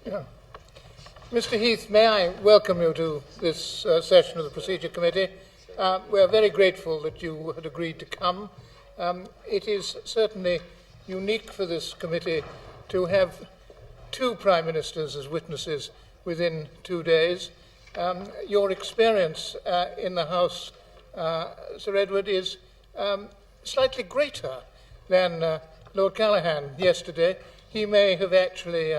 Yeah. Mr. Heath, may I welcome you to this session of the Procedure Committee. We are very grateful that you had agreed to come. It is certainly unique for this committee to have two Prime Ministers as witnesses within 2 days. Your experience in the House, Sir Edward, is slightly greater than Lord Callaghan yesterday. He may have actually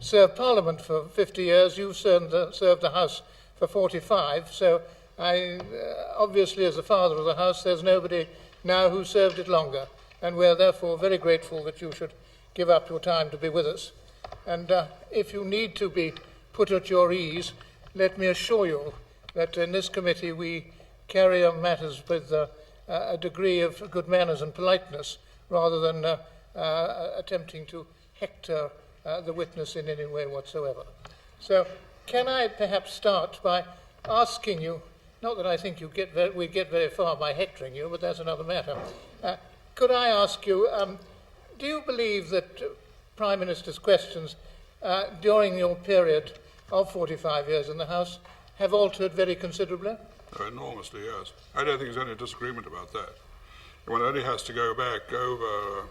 served Parliament for 50 years. You've served the House for 45. So obviously, as the father of the House, there's nobody now who served it longer. And we're therefore very grateful that you should give up your time to be with us. And if you need to be put at your ease, let me assure you that in this committee we carry on matters with a degree of good manners and politeness rather than attempting to hector the witness in any way whatsoever. So can I perhaps start by asking you, not that I think we get very far by hectoring you, but that's another matter. Could I ask you, do you believe that Prime Minister's questions during your period of 45 years in the House have altered very considerably? Oh, enormously, yes. I don't think there's any disagreement about that. One only has to go back over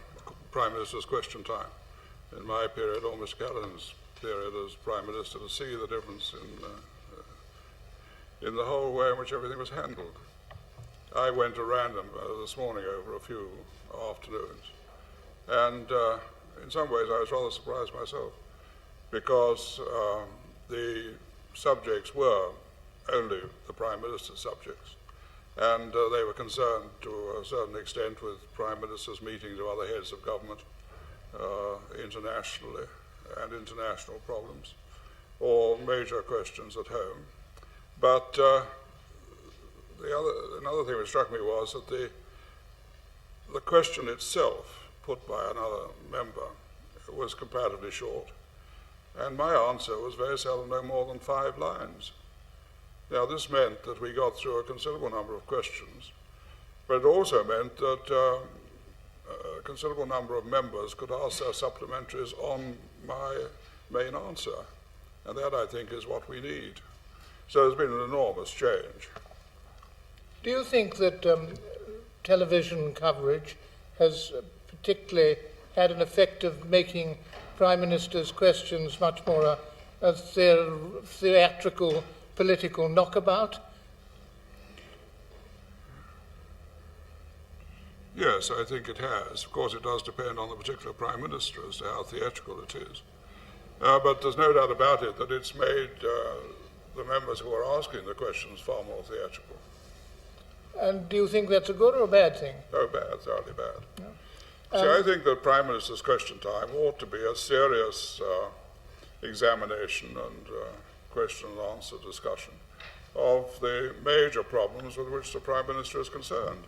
Prime Minister's question time in my period or Mr. Callaghan's period as Prime Minister to see the difference in the whole way in which everything was handled. I went at random this morning over a few afternoons, and in some ways I was rather surprised myself because the subjects were only the Prime Minister's subjects, and they were concerned to a certain extent with Prime Ministers meeting to other heads of government internationally and international problems or major questions at home. But another thing that struck me was that the question itself put by another member was comparatively short, and my answer was very seldom no more than 5 lines. Now, this meant that we got through a considerable number of questions, but it also meant that a considerable number of members could ask their supplementaries on my main answer, and that, I think, is what we need. So there's been an enormous change. Do you think that television coverage has particularly had an effect of making Prime Minister's questions much more a theatrical, political knockabout? Yes, I think it has. Of course, it does depend on the particular Prime Minister as to how theatrical it is. But there's no doubt about it that it's made the members who are asking the questions far more theatrical. And do you think that's a good or a bad thing? Oh, bad, thoroughly bad. No. See, I think that Prime Minister's question time ought to be a serious examination and question and answer discussion of the major problems with which the Prime Minister is concerned.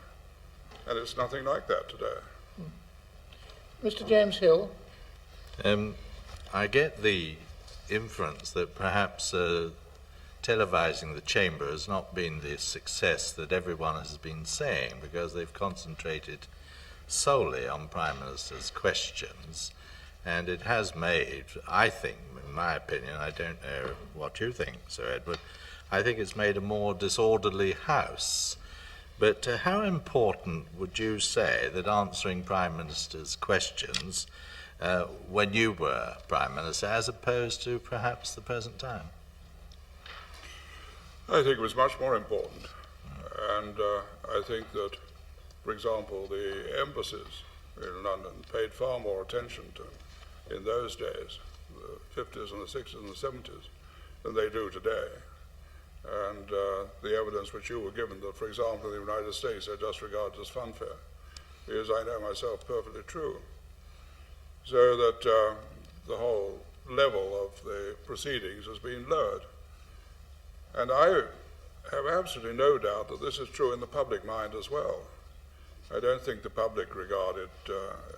And it's nothing like that today. Mr. James Hill? I get the inference that perhaps televising the chamber has not been the success that everyone has been saying, because they've concentrated solely on Prime Minister's questions, and it has made, I think, in my opinion, I don't know what you think, Sir Edward, I think it's made a more disorderly House. But how important would you say that answering Prime Minister's questions when you were Prime Minister, as opposed to perhaps the present time? I think it was much more important. And I think that, for example, the embassies in London paid far more attention to, in those days, the 50s and the 60s and the 70s, than they do today. And the evidence which you were given that, for example, the United States are just regarded as funfair is, I know myself, perfectly true. So that the whole level of the proceedings has been lowered. And I have absolutely no doubt that this is true in the public mind as well. I don't think the public regard it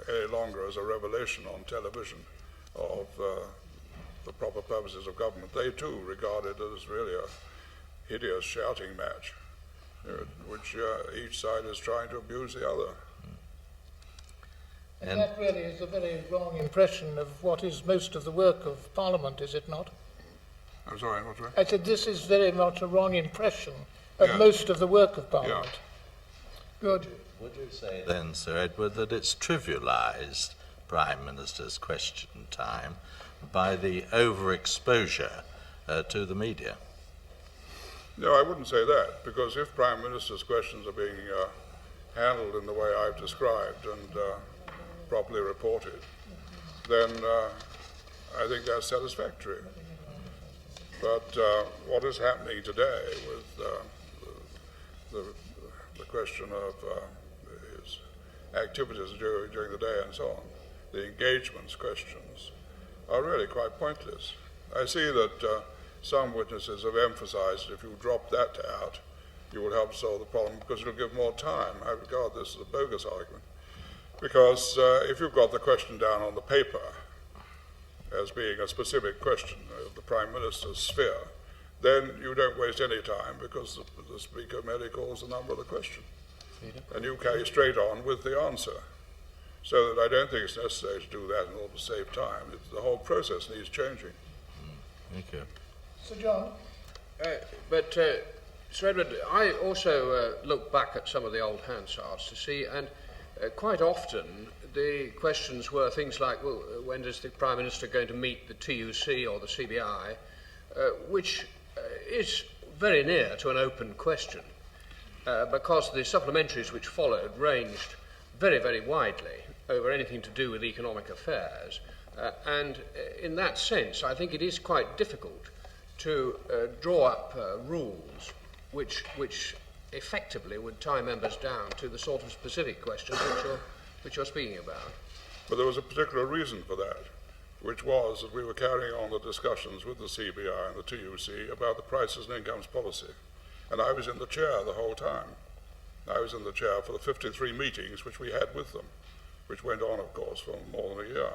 any longer as a revelation on television of the proper purposes of government. They too regard it as really a hideous shouting match, which each side is trying to abuse the other. And that really is a very wrong impression of what is most of the work of Parliament, is it not? I'm sorry, what's that? I said this is very much a wrong impression of Yes. most of the work of Parliament. Good. Would you say then, Sir Edward, that it's trivialised Prime Minister's question time by the overexposure to the media? No, I wouldn't say that, because if Prime Minister's questions are being handled in the way I've described and properly reported, then I think that's satisfactory. But what is happening today with the question of his activities during the day and so on, the engagements questions, are really quite pointless. I see that some witnesses have emphasized that if you drop that out, you will help solve the problem because it'll give more time. I regard this as a bogus argument. Because if you've got the question down on the paper as being a specific question of the Prime Minister's sphere, then you don't waste any time because the Speaker merely calls the number of the question. And you carry straight on with the answer. So that I don't think it's necessary to do that in order to save time. The whole process needs changing. Thank you. Sir John? Sir Edward, I also look back at some of the old Hansards to see, and quite often the questions were things like, well, when is the Prime Minister going to meet the TUC or the CBI, which is very near to an open question, because the supplementaries which followed ranged very, very widely over anything to do with economic affairs. And in that sense, I think it is quite difficult to draw up rules which effectively would tie members down to the sort of specific questions which you're speaking about. But there was a particular reason for that, which was that we were carrying on the discussions with the CBI and the TUC about the prices and incomes policy. And I was in the chair the whole time. I was in the chair for the 53 meetings which we had with them, which went on, of course, for more than a year.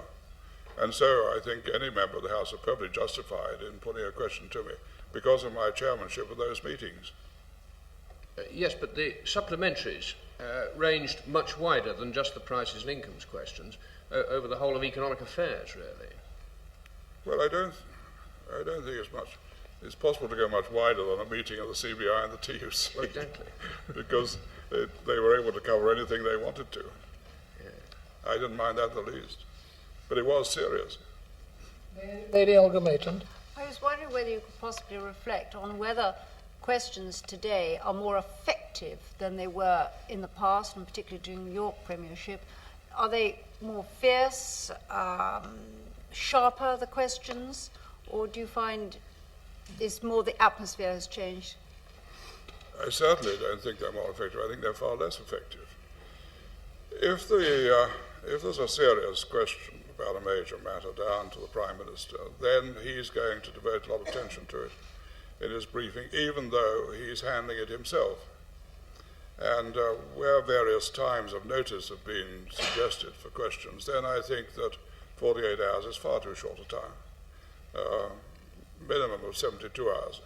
And so I think any member of the House are perfectly justified in putting a question to me because of my chairmanship of those meetings. Yes, but the supplementaries ranged much wider than just the prices and incomes questions over the whole of economic affairs, really. Well, I don't think it's possible to go much wider than a meeting of the CBI and the TUC. Well, exactly. Because they were able to cover anything they wanted to. Yeah. I didn't mind that the least. But it was serious. Lady Olga Maitland? I was wondering whether you could possibly reflect on whether questions today are more effective than they were in the past, and particularly during the York Premiership. Are they more fierce, sharper, the questions, or do you find it's more the atmosphere has changed? I certainly don't think they're more effective. I think they're far less effective. If there's a serious question about a major matter down to the Prime Minister, then he's going to devote a lot of attention to it in his briefing, even though he's handling it himself. And where various times of notice have been suggested for questions, then I think that 48 hours is far too short a time, minimum of 72 hours.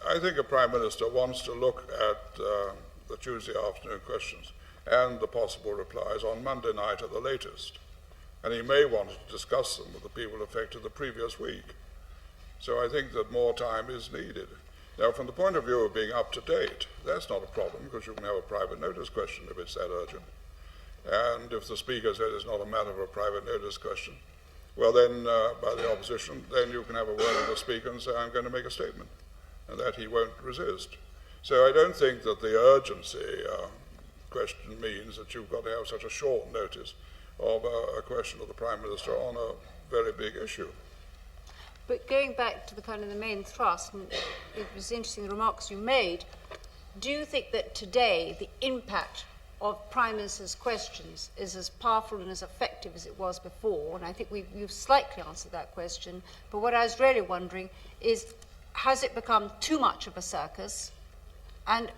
I think a Prime Minister wants to look at the Tuesday afternoon questions and the possible replies on Monday night at the latest. And he may want to discuss them with the people affected the previous week. So I think that more time is needed. Now, from the point of view of being up to date, that's not a problem because you can have a private notice question if it's that urgent. And if the Speaker says it's not a matter of a private notice question, well then, by the opposition, then you can have a word with the Speaker and say, I'm going to make a statement, and that he won't resist. So I don't think that the urgency question means that you've got to have such a short notice of a question of the Prime Minister on a very big issue. But going back to the kind of the main thrust, and it was interesting the remarks you made, do you think that today the impact of Prime Minister's questions is as powerful and as effective as it was before? And I think you've slightly answered that question, but what I was really wondering is, has it become too much of a circus? And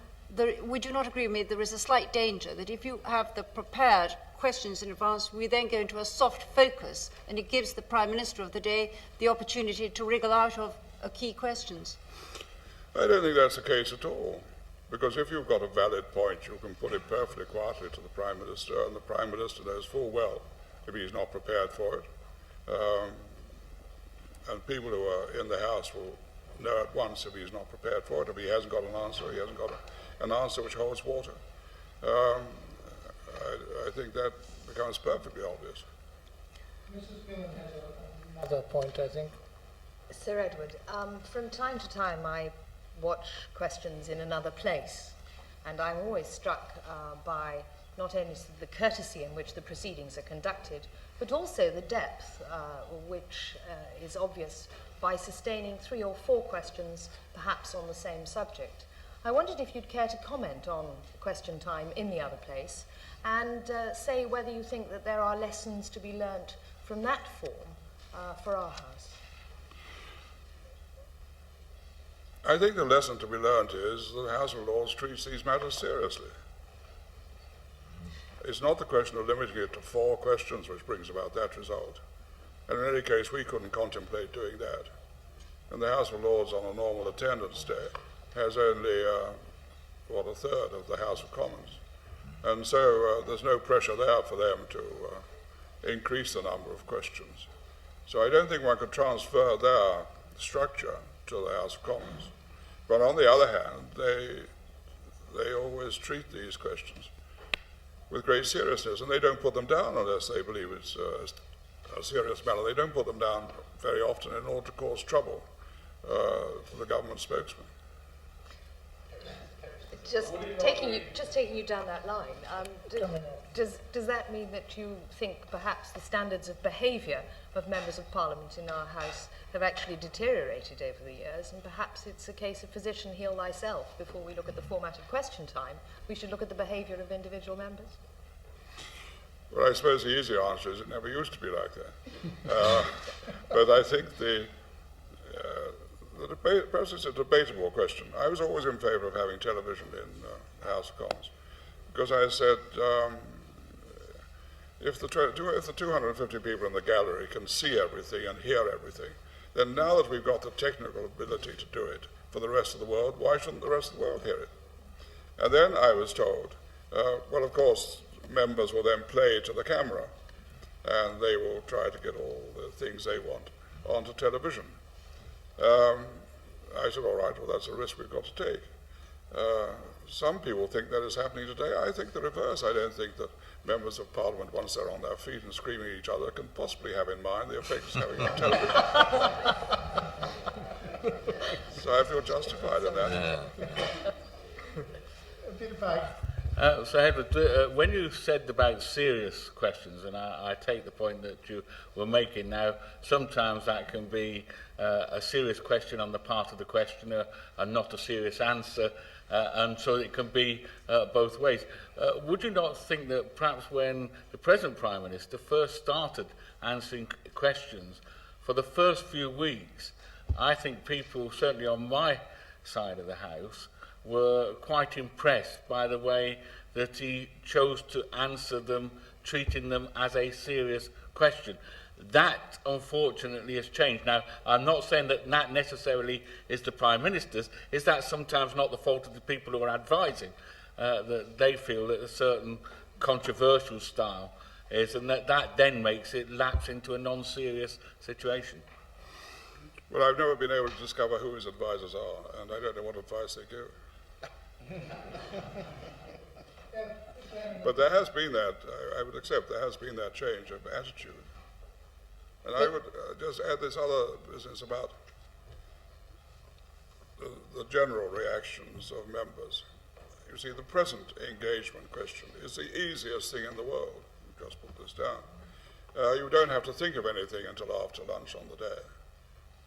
would you not agree with me there is a slight danger that if you have the prepared questions in advance, we then go into a soft focus and it gives the Prime Minister of the day the opportunity to wriggle out of key questions? I don't think that's the case at all. Because if you've got a valid point, you can put it perfectly quietly to the Prime Minister, and the Prime Minister knows full well if he's not prepared for it. And people who are in the House will know at once if he's not prepared for it. If he hasn't got an answer, he hasn't got an answer which holds water. I think that becomes perfectly obvious. Mrs. Gillen has another point, I think. Sir Edward, from time to time I watch questions in another place, and I'm always struck by not only the courtesy in which the proceedings are conducted, but also the depth which is obvious by sustaining 3 or 4 questions, perhaps on the same subject. I wondered if you'd care to comment on question time in the other place, and say whether you think that there are lessons to be learnt from that form for our House. I think the lesson to be learned is that the House of Lords treats these matters seriously. It's not the question of limiting it to 4 questions which brings about that result. And in any case, we couldn't contemplate doing that. And the House of Lords on a normal attendance day has only, a third of the House of Commons. And so there's no pressure there for them to increase the number of questions. So I don't think one could transfer their structure to the House of Commons. But on the other hand, they always treat these questions with great seriousness, and they don't put them down unless they believe it's a serious matter. They don't put them down very often in order to cause trouble for the government spokesman. Just taking you down that line, does that mean that you think perhaps the standards of behaviour of members of Parliament in our House have actually deteriorated over the years, and perhaps it's a case of physician heal thyself? Before we look at the format of question time, we should look at the behaviour of individual members? Well, I suppose the easy answer is it never used to be like that. But I think the debate, perhaps it's a debatable question. I was always in favour of having television in the House of Commons, because I said if the 250 people in the gallery can see everything and hear everything, then now that we've got the technical ability to do it for the rest of the world, why shouldn't the rest of the world hear it? And then I was told, well, of course, members will then play to the camera, and they will try to get all the things they want onto television. I said, all right, well, that's a risk we've got to take. Some people think that is happening today. I think the reverse. I don't think that members of Parliament, once they're on their feet and screaming at each other, can possibly have in mind the effects having on television. So I feel justified in that. Peter Pike. So, Edward, when you said about serious questions, and I take the point that you were making now, sometimes that can be a serious question on the part of the questioner and not a serious answer, and so it can be both ways. Would you not think that perhaps when the present Prime Minister first started answering questions, for the first few weeks, I think people, certainly on my side of the House, were quite impressed by the way that he chose to answer them, treating them as a serious question. That, unfortunately, has changed. Now, I'm not saying that that necessarily is the Prime Minister's. Is that sometimes not the fault of the people who are advising, that they feel that a certain controversial style is, and that then makes it lapse into a non-serious situation? Well, I've never been able to discover who his advisors are, and I don't know what advice they give. But there has been that, I would accept, there has been that change of attitude. And I would just add this other business about the general reactions of members. You see, the present engagement question is the easiest thing in the world. You just put this down. You don't have to think of anything until after lunch on the day,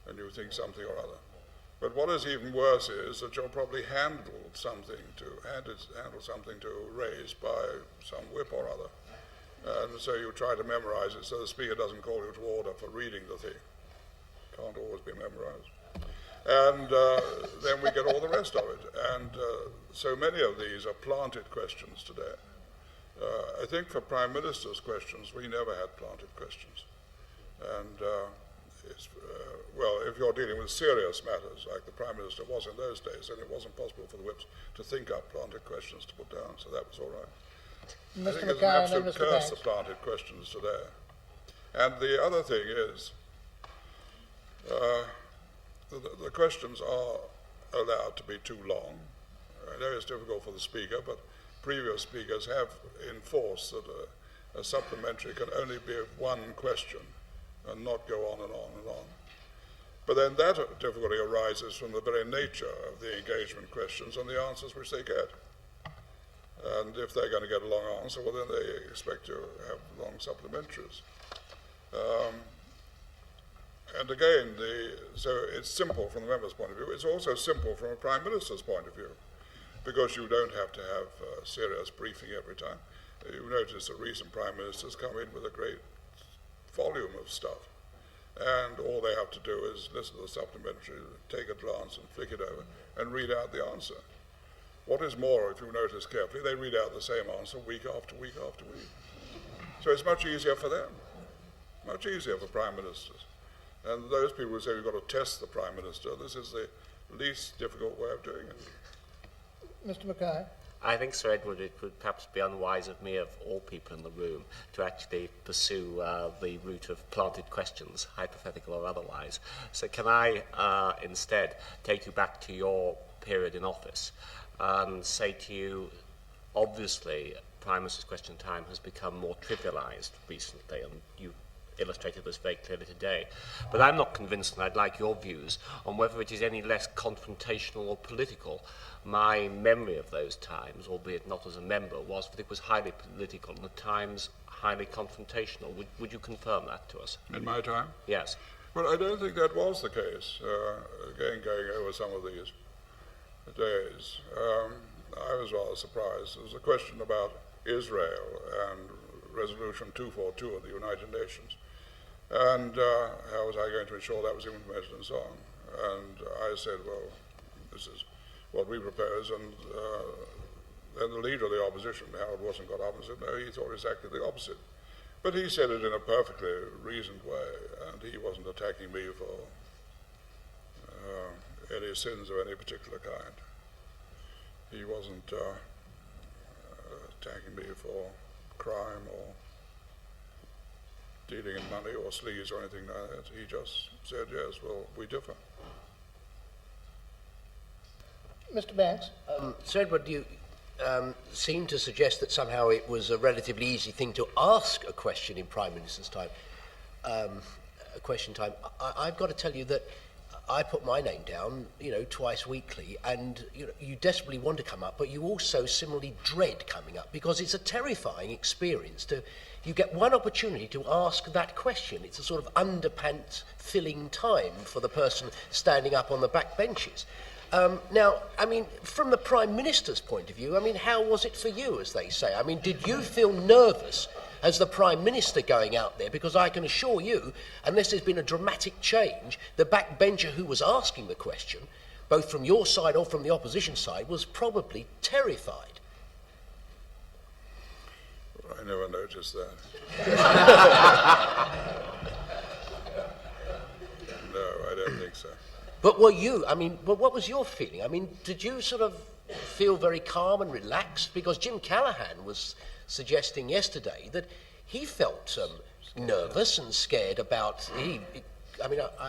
and you think something or other. But what is even worse is that you'll probably handle something to raise by some whip or other. And so you try to memorize it so the speaker doesn't call you to order for reading the thing. Can't always be memorized. And then we get all the rest of it. And so many of these are planted questions today. I think for Prime Minister's questions, we never had planted questions. And well, if you're dealing with serious matters, like the Prime Minister was in those days, then it wasn't possible for the whips to think up planted questions to put down, so that was all right. I think it's an absolute curse, the planted questions today. And the other thing is, the questions are allowed to be too long. I know it's difficult for the speaker, but previous speakers have enforced that a supplementary can only be one question and not go on and on and on. But then that difficulty arises from the very nature of the engagement questions and the answers which they get. And if they're going to get a long answer, well, then they expect to have long supplementaries. And again, so it's simple from the member's point of view. It's also simple from a Prime Minister's point of view, because you don't have to have a serious briefing every time. You notice that recent Prime Ministers come in with a great volume of stuff, and all they have to do is listen to the supplementary, take a glance and flick it over, and read out the answer. What is more, if you notice carefully, they read out the same answer week after week after week. So it's much easier for them, much easier for Prime Ministers. And those people who say we've got to test the Prime Minister, this is the least difficult way of doing it. Mr. Mackay? I think, Sir Edward, it would perhaps be unwise of me, of all people in the room, to actually pursue the route of planted questions, hypothetical or otherwise. So can I instead take you back to your period in office and say to you, obviously, Prime Minister's Question Time has become more trivialised recently, and you illustrated this very clearly today. But I'm not convinced, and I'd like your views on whether it is any less confrontational or political. My memory of those times, albeit not as a member, was that it was highly political and at times highly confrontational. Would you confirm that to us? In my time? Yes. Well, I don't think that was the case. Again, going over some of these days, I was rather surprised. There was a question about Israel and Resolution 242 of the United Nations. And how was I going to ensure that was implemented and so on? And I said, well, this is what we propose. And then the leader of the opposition, Harold Wilson, got up and said, no, he thought exactly the opposite. But he said it in a perfectly reasoned way, and he wasn't attacking me for any sins of any particular kind. He wasn't attacking me for crime or dealing in money or sleaze or anything like that. He just said, yes, well, we differ. Mr. Banks? Sir Edward, you seem to suggest that somehow it was a relatively easy thing to ask a question in Prime Minister's time, a question time. I've got to tell you that I put my name down, twice weekly, and you desperately want to come up, but you also similarly dread coming up because it's a terrifying experience. You get one opportunity to ask that question. It's a sort of underpants filling time for the person standing up on the back benches. Now, from the Prime Minister's point of view, how was it for you, as they say? Did you feel nervous as the Prime Minister going out there? Because I can assure you, unless there's been a dramatic change, the backbencher who was asking the question, both from your side or from the opposition side, was probably terrified. I never noticed that. No, I don't think so. But were you, what was your feeling? Did you sort of feel very calm and relaxed? Because Jim Callaghan was suggesting yesterday that he felt nervous and scared about...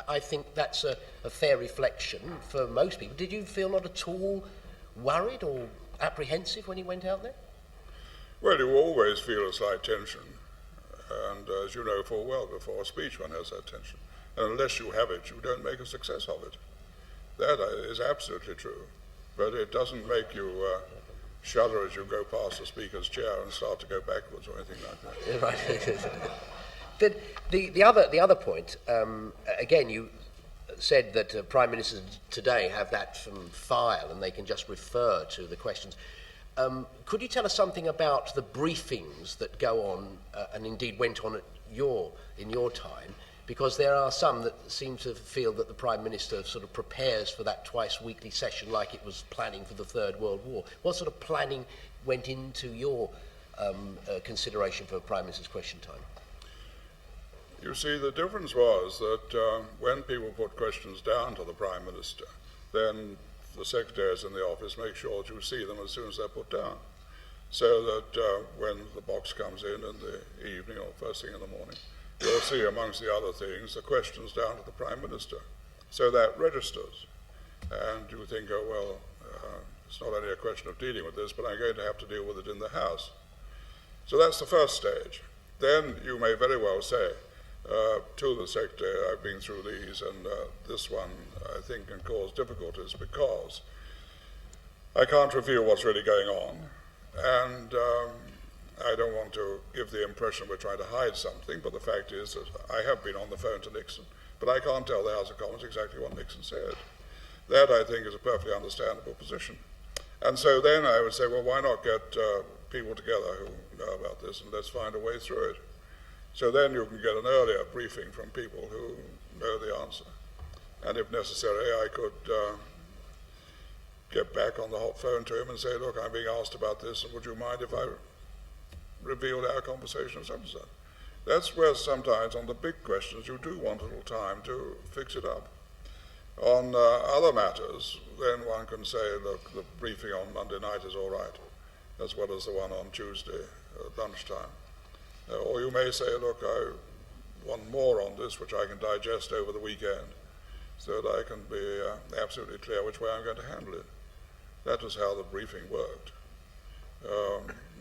I think that's a fair reflection for most people. Did you feel not at all worried or apprehensive when you went out there? Well, you always feel a slight tension. And as you know full well, before a speech one has that tension. And unless you have it, you don't make a success of it. That is absolutely true. But it doesn't make you shudder as you go past the speaker's chair and start to go backwards or anything like Right. that. The other point, again, you said that Prime Ministers today have that from file and they can just refer to the questions. Could you tell us something about the briefings that go on and indeed went on in your time? Because there are some that seem to feel that the Prime Minister sort of prepares for that twice-weekly session like it was planning for the Third World War. What sort of planning went into your consideration for Prime Minister's Question Time? You see, the difference was that when people put questions down to the Prime Minister, then the secretaries in the office make sure that you see them as soon as they're put down, so that when the box comes in the evening or first thing in the morning, you'll see amongst the other things the questions down to the Prime Minister. So that registers. And you think, oh, well, it's not only a question of dealing with this, but I'm going to have to deal with it in the House. So that's the first stage. Then you may very well say to the Secretary, I've been through these, and this one I think can cause difficulties because I can't reveal what's really going on, and I don't want to give the impression we're trying to hide something, but the fact is that I have been on the phone to Nixon, but I can't tell the House of Commons exactly what Nixon said. That, I think, is a perfectly understandable position. And so then I would say, well, why not get people together who know about this, and let's find a way through it. So then you can get an earlier briefing from people who know the answer. And if necessary, I could get back on the hot phone to him and say, look, I'm being asked about this, and would you mind if I revealed our conversation of such and such? That's where sometimes on the big questions you do want a little time to fix it up. On other matters, then one can say, look, the briefing on Monday night is all right, as well as the one on Tuesday at lunchtime. Or you may say, look, I want more on this, which I can digest over the weekend, so that I can be absolutely clear which way I'm going to handle it. That was how the briefing worked.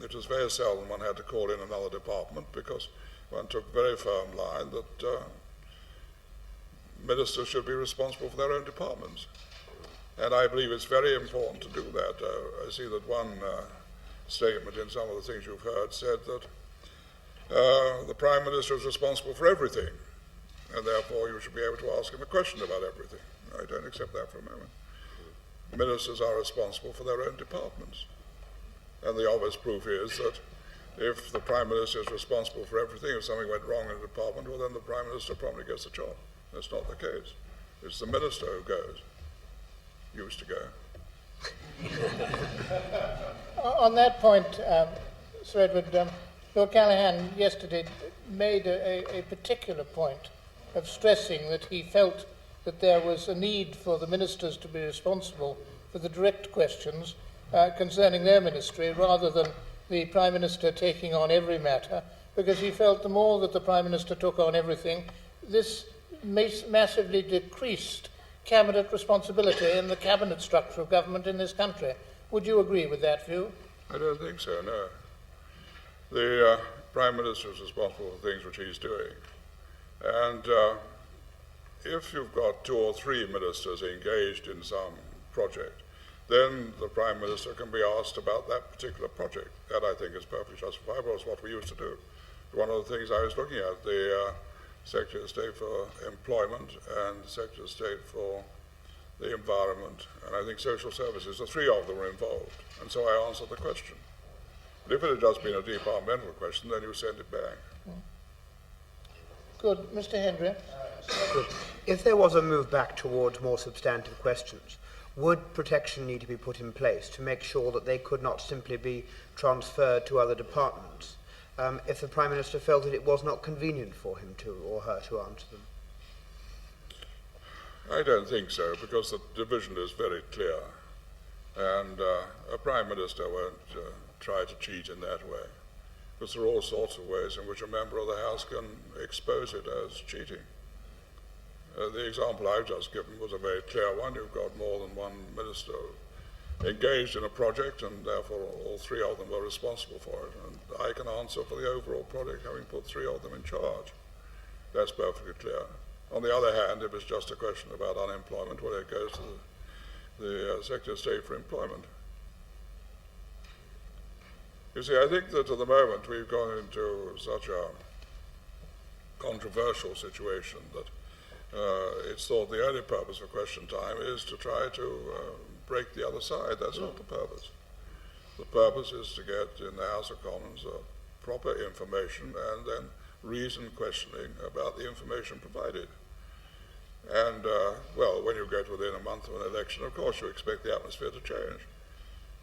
It was very seldom one had to call in another department because one took very firm line that ministers should be responsible for their own departments. And I believe it's very important to do that. I see that one statement in some of the things you've heard said that the Prime Minister is responsible for everything, and therefore you should be able to ask him a question about everything. I don't accept that for a moment. Ministers are responsible for their own departments. And the obvious proof is that if the Prime Minister is responsible for everything, if something went wrong in a department, well, then the Prime Minister probably gets the job. That's not the case. It's the Minister who goes. Used to go. On that point, Sir Edward, Lord Callaghan yesterday made a particular point of stressing that he felt that there was a need for the ministers to be responsible for the direct questions concerning their ministry rather than the Prime Minister taking on every matter, because he felt the more that the Prime Minister took on everything, this massively decreased cabinet responsibility in the cabinet structure of government in this country. Would you agree with that view? I don't think so, no. The Prime Minister is responsible for things which he's doing. And if you've got 2 or 3 ministers engaged in some project, then the Prime Minister can be asked about that particular project. That, I think, is perfectly justifiable. It's what we used to do. One of the things I was looking at, the Secretary of State for Employment and the Secretary of State for the Environment, and I think Social Services, the 3 of them were involved. And so I answered the question. But if it had just been a departmental question, then you send it back. Good. Mr. Hendry? Good. If there was a move back towards more substantive questions, would protection need to be put in place to make sure that they could not simply be transferred to other departments if the Prime Minister felt that it was not convenient for him to or her to answer them? I don't think so, because the division is very clear. And a Prime Minister won't try to cheat in that way, because there are all sorts of ways in which a member of the House can expose it as cheating. The example I've just given was a very clear one. You've got more than one minister engaged in a project, and therefore all 3 of them were responsible for it. And I can answer for the overall project, having put 3 of them in charge. That's perfectly clear. On the other hand, if it's just a question about unemployment, well, it goes to the Secretary of State for Employment. You see, I think that at the moment we've gone into such a controversial situation that it's thought the only purpose for question time is to try to break the other side. That's not the purpose. The purpose is to get in the House of Commons proper information and then reasoned questioning about the information provided. And, well, when you get within a month of an election, of course you expect the atmosphere to change.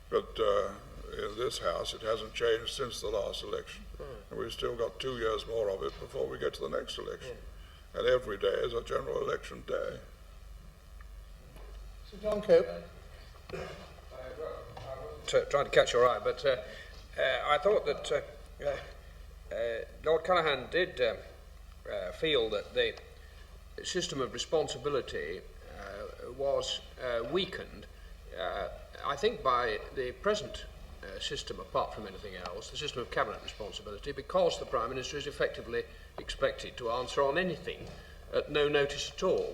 But in this House, it hasn't changed since the last election. And we've still got 2 years more of it before we get to the next election. And every day is a general election day. Sir John Cope? I wasn't trying to catch your eye, but I thought that Lord Callaghan did feel that the system of responsibility was weakened, I think, by the present system, apart from anything else, the system of cabinet responsibility, because the Prime Minister is effectively expected to answer on anything at no notice at all.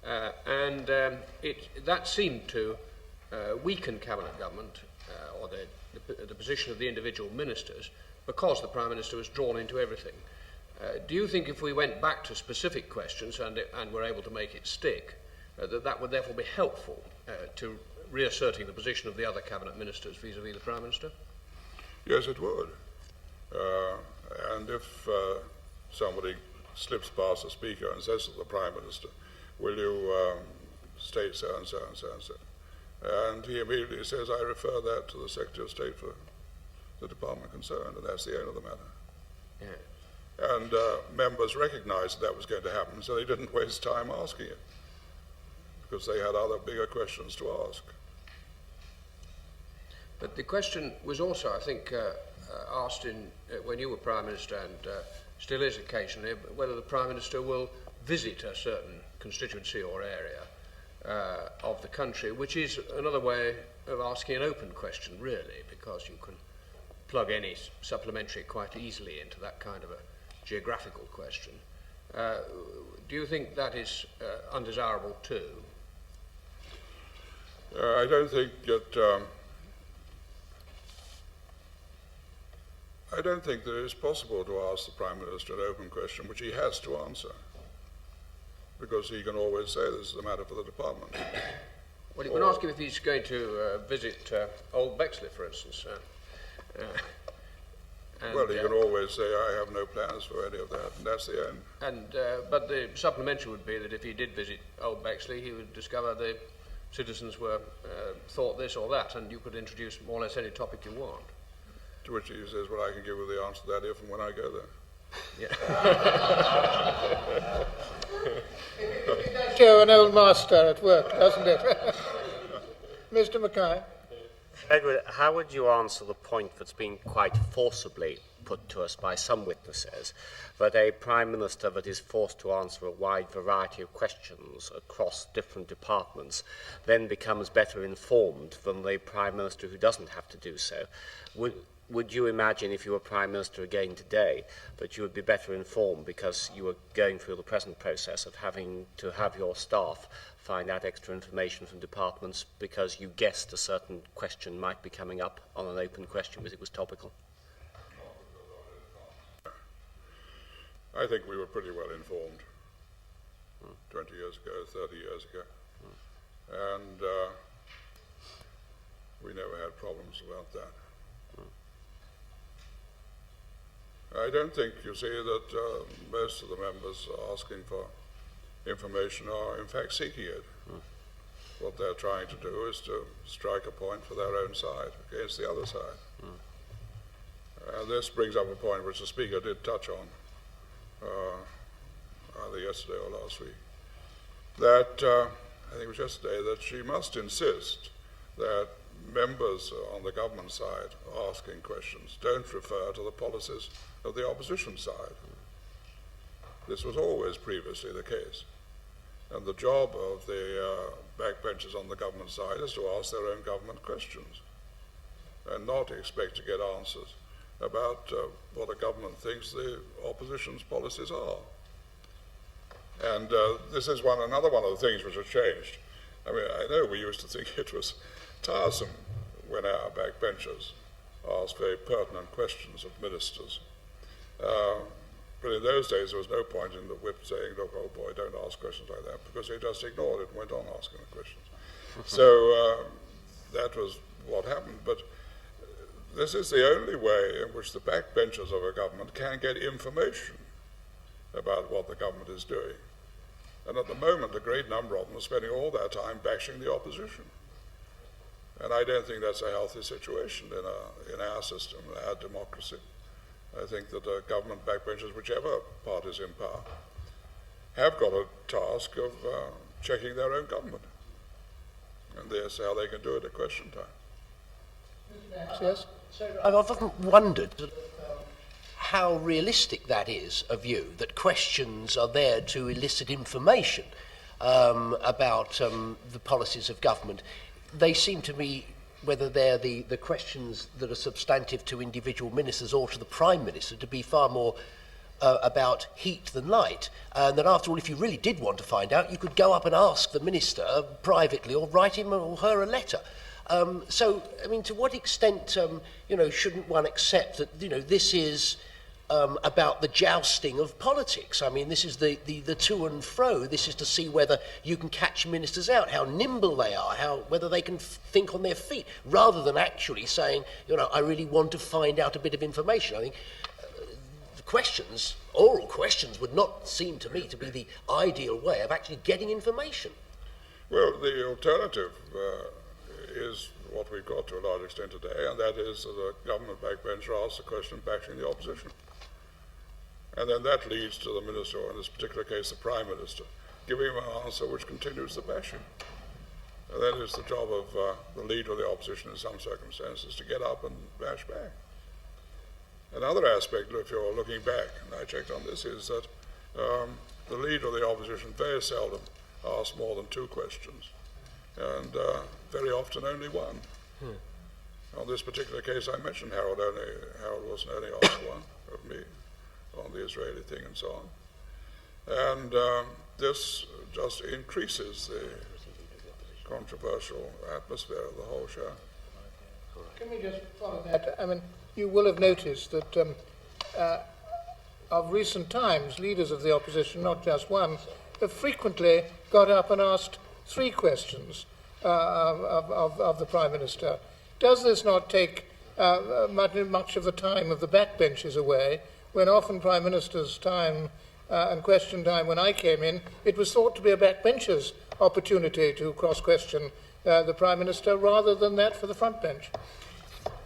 That seemed to weaken cabinet government, or the position of the individual ministers, because the Prime Minister was drawn into everything. Do you think if we went back to specific questions and were able to make it stick, that would therefore be helpful to reasserting the position of the other cabinet ministers vis-à-vis the Prime Minister? Yes, it would. And if somebody slips past the Speaker and says to the Prime Minister, will you state so and so and so and so? And he immediately says, I refer that to the Secretary of State for the department concerned, and that's the end of the matter. Yeah. And members recognised that was going to happen, so they didn't waste time asking it, because they had other bigger questions to ask. But the question was also, I think, asked when you were Prime Minister, and still is occasionally, whether the Prime Minister will visit a certain constituency or area of the country, which is another way of asking an open question, really, because you can plug any supplementary quite easily into that kind of a geographical question. Do you think that is undesirable too? I don't think that it is possible to ask the Prime Minister an open question which he has to answer, because he can always say this is a matter for the department. Well, you can ask him if he's going to visit Old Bexley, for instance. Well, he can always say, I have no plans for any of that, and that's the end. But the supplementary would be that if he did visit Old Bexley, he would discover the citizens were thought this or that, and you could introduce more or less any topic you want. To which he says, well, I can give you the answer to that if and when I go there. Yeah. It does show an old master at work, doesn't it? Mr. Mackay. Edward, how would you answer the point that's been quite forcibly put to us by some witnesses, that a Prime Minister that is forced to answer a wide variety of questions across different departments then becomes better informed than the Prime Minister who doesn't have to do so? Would you imagine, if you were Prime Minister again today, that you would be better informed because you were going through the present process of having to have your staff find out extra information from departments because you guessed a certain question might be coming up on an open question because it was topical? I think we were pretty well informed 20 years ago, 30 years ago. And we never had problems about that. I don't think, you see, that most of the members asking for information are in fact seeking it. What they're trying to do is to strike a point for their own side against the other side. And this brings up a point which the Speaker did touch on either yesterday or last week, that I think it was yesterday, that she must insist that members on the government side asking questions don't refer to the policies of the opposition side. This was always previously the case. And the job of the backbenchers on the government side is to ask their own government questions and not expect to get answers about what the government thinks the opposition's policies are. And this is another one of the things which have changed. I mean, I know we used to think it was tiresome when our backbenchers asked very pertinent questions of ministers. But in those days, there was no point in the whip saying, look, oh boy, don't ask questions like that, because they just ignored it and went on asking the questions. So that was what happened. But this is the only way in which the backbenchers of a government can get information about what the government is doing. And at the moment, a great number of them are spending all their time bashing the opposition. And I don't think that's a healthy situation in our system, in our democracy. I think that government backbenchers, whichever party is in power, have got a task of checking their own government. And that's how they can do it at question time. Yes? So I've often wondered how realistic that is a view, that questions are there to elicit information about the policies of government. They seem to me, whether they're the questions that are substantive to individual ministers or to the Prime Minister, to be far more about heat than light. And that after all, if you really did want to find out, you could go up and ask the Minister privately or write him or her a letter. So, I mean, to what extent, shouldn't one accept that, this is about the jousting of politics? I mean, this is the to and fro. This is to see whether you can catch ministers out, how nimble they are, whether they can think on their feet, rather than actually saying, I really want to find out a bit of information. I think oral questions would not seem to me to be the ideal way of actually getting information. Well, the alternative is what we've got to a large extent today, and that is that a government backbencher asks a question bashing the opposition. And then that leads to the minister, or in this particular case the Prime Minister, giving him an answer which continues the bashing. And that is the job of the leader of the opposition in some circumstances, to get up and bash back. Another aspect, if you're looking back, and I checked on this, is that the leader of the opposition very seldom asks more than 2 questions, and very often only 1. On this particular case, I mentioned Harold Wilson only asked 1 of me on the Israeli thing and so on. And this just increases the controversial atmosphere of the whole show. Can we just follow that? I mean, you will have noticed that of recent times, leaders of the opposition, not just one, have frequently got up and asked 3 questions of the Prime Minister. Does this not take much of the time of the backbenchers away, when often Prime Minister's time and question time, when I came in, it was thought to be a backbencher's opportunity to cross-question the Prime Minister rather than that for the front bench?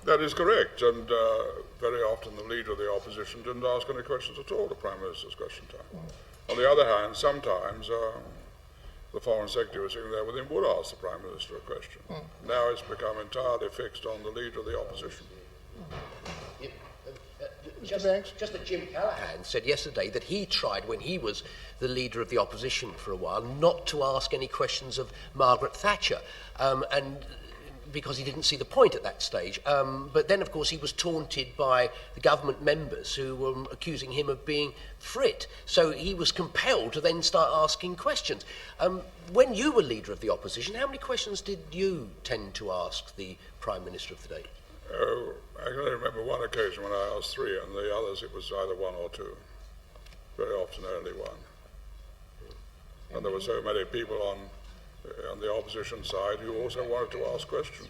That is correct, and very often the leader of the opposition didn't ask any questions at all at the Prime Minister's question time. On the other hand, sometimes the Foreign Secretary was sitting there with him would ask the Prime Minister a question. Now it's become entirely fixed on the leader of the opposition. Just that Jim Callaghan said yesterday that he tried, when he was the leader of the opposition for a while, not to ask any questions of Margaret Thatcher, and because he didn't see the point at that stage. But then, of course, he was taunted by the government members who were accusing him of being frit. So he was compelled to then start asking questions. When you were leader of the opposition, how many questions did you tend to ask the Prime Minister of the day? Oh, I can only remember one occasion when I asked 3, and the others it was either 1 or 2. Very often only 1. And there were so many people on the opposition side who also wanted to ask questions.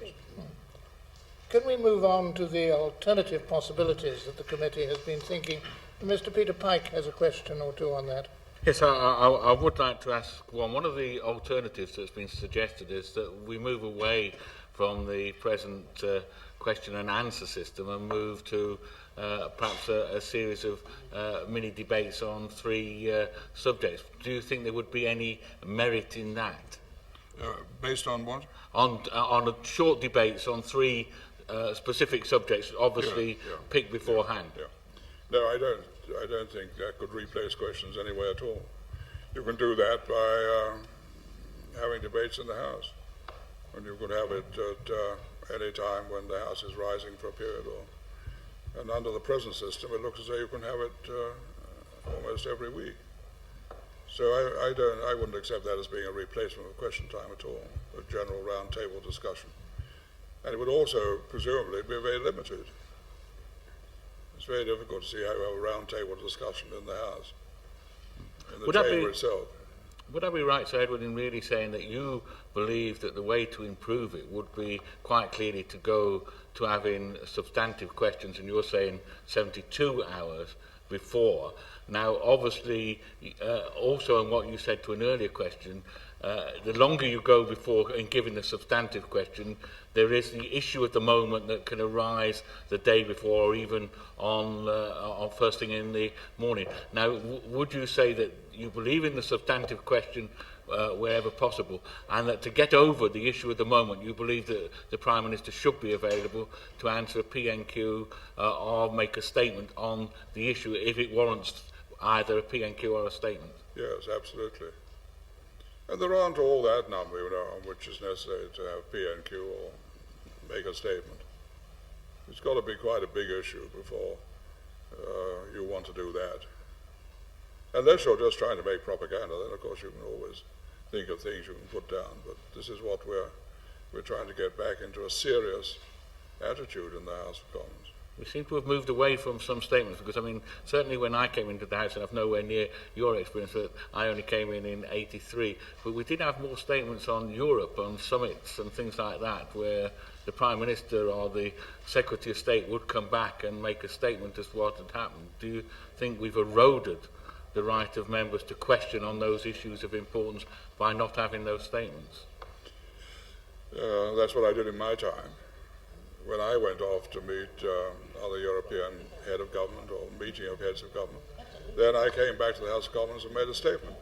Can we move on to the alternative possibilities that the committee has been thinking? Mr. Peter Pike has a question or 2 on that. Yes, I would like to ask one. One of the alternatives that's been suggested is that we move away from the present question and answer system and move to perhaps a series of mini debates on 3 subjects. Do you think there would be any merit in that? Based on what? On short debates on 3 specific subjects, obviously picked beforehand. Yeah. No, I don't think that could replace questions anyway at all. You can do that by having debates in the House, and you could have it at any time when the House is rising for a period. And under the present system, it looks as though you can have it almost every week. So I wouldn't accept that as being a replacement of question time at all, a general round-table discussion. And it would also, presumably, be very limited. It's very difficult to see how you have a round-table discussion in the House, in the chamber itself. Would I be right, Sir Edward, in really saying that you believe that the way to improve it would be quite clearly to go to having substantive questions, and you're saying 72 hours before? Now, obviously, also in what you said to an earlier question, the longer you go before in giving the substantive question, there is the issue at the moment that can arise the day before or even on first thing in the morning. Now, would you say that you believe in the substantive question wherever possible, and that to get over the issue at the moment, you believe that the Prime Minister should be available to answer a PNQ or make a statement on the issue if it warrants either a PNQ or a statement? Yes, absolutely. And there aren't all that number, on which is necessary to have PNQ or make a statement. It's got to be quite a big issue before you want to do that. Unless you're just trying to make propaganda, then of course you can always think of things you can put down. But this is what we're trying to get back into a serious attitude in the House of Commons. We seem to have moved away from some statements, because, I mean, certainly when I came into the House, and I've nowhere near your experience, that I only came in '83, but we did have more statements on Europe, on summits and things like that, where the Prime Minister or the Secretary of State would come back and make a statement as to what had happened. Do you think we've eroded the right of members to question on those issues of importance by not having those statements? That's what I did in my time. When I went off to meet other European head of government or meeting of heads of government, then I came back to the House of Commons and made a statement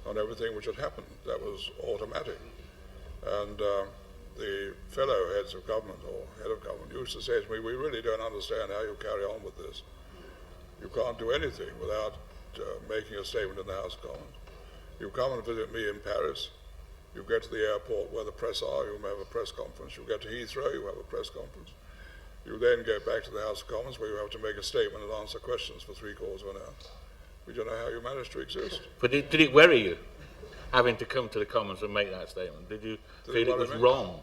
on everything which had happened. That was automatic. And the fellow heads of government or head of government used to say to me, we really don't understand how you carry on with this. You can't do anything without making a statement in the House of Commons. You come and visit me in Paris, you get to the airport where the press are, you have a press conference. You get to Heathrow, you have a press conference. You then go back to the House of Commons where you have to make a statement and answer questions for 3/4 of an hour. We don't know how you managed to exist. But did it worry you, having to come to the Commons and make that statement? Did you feel it was wrong?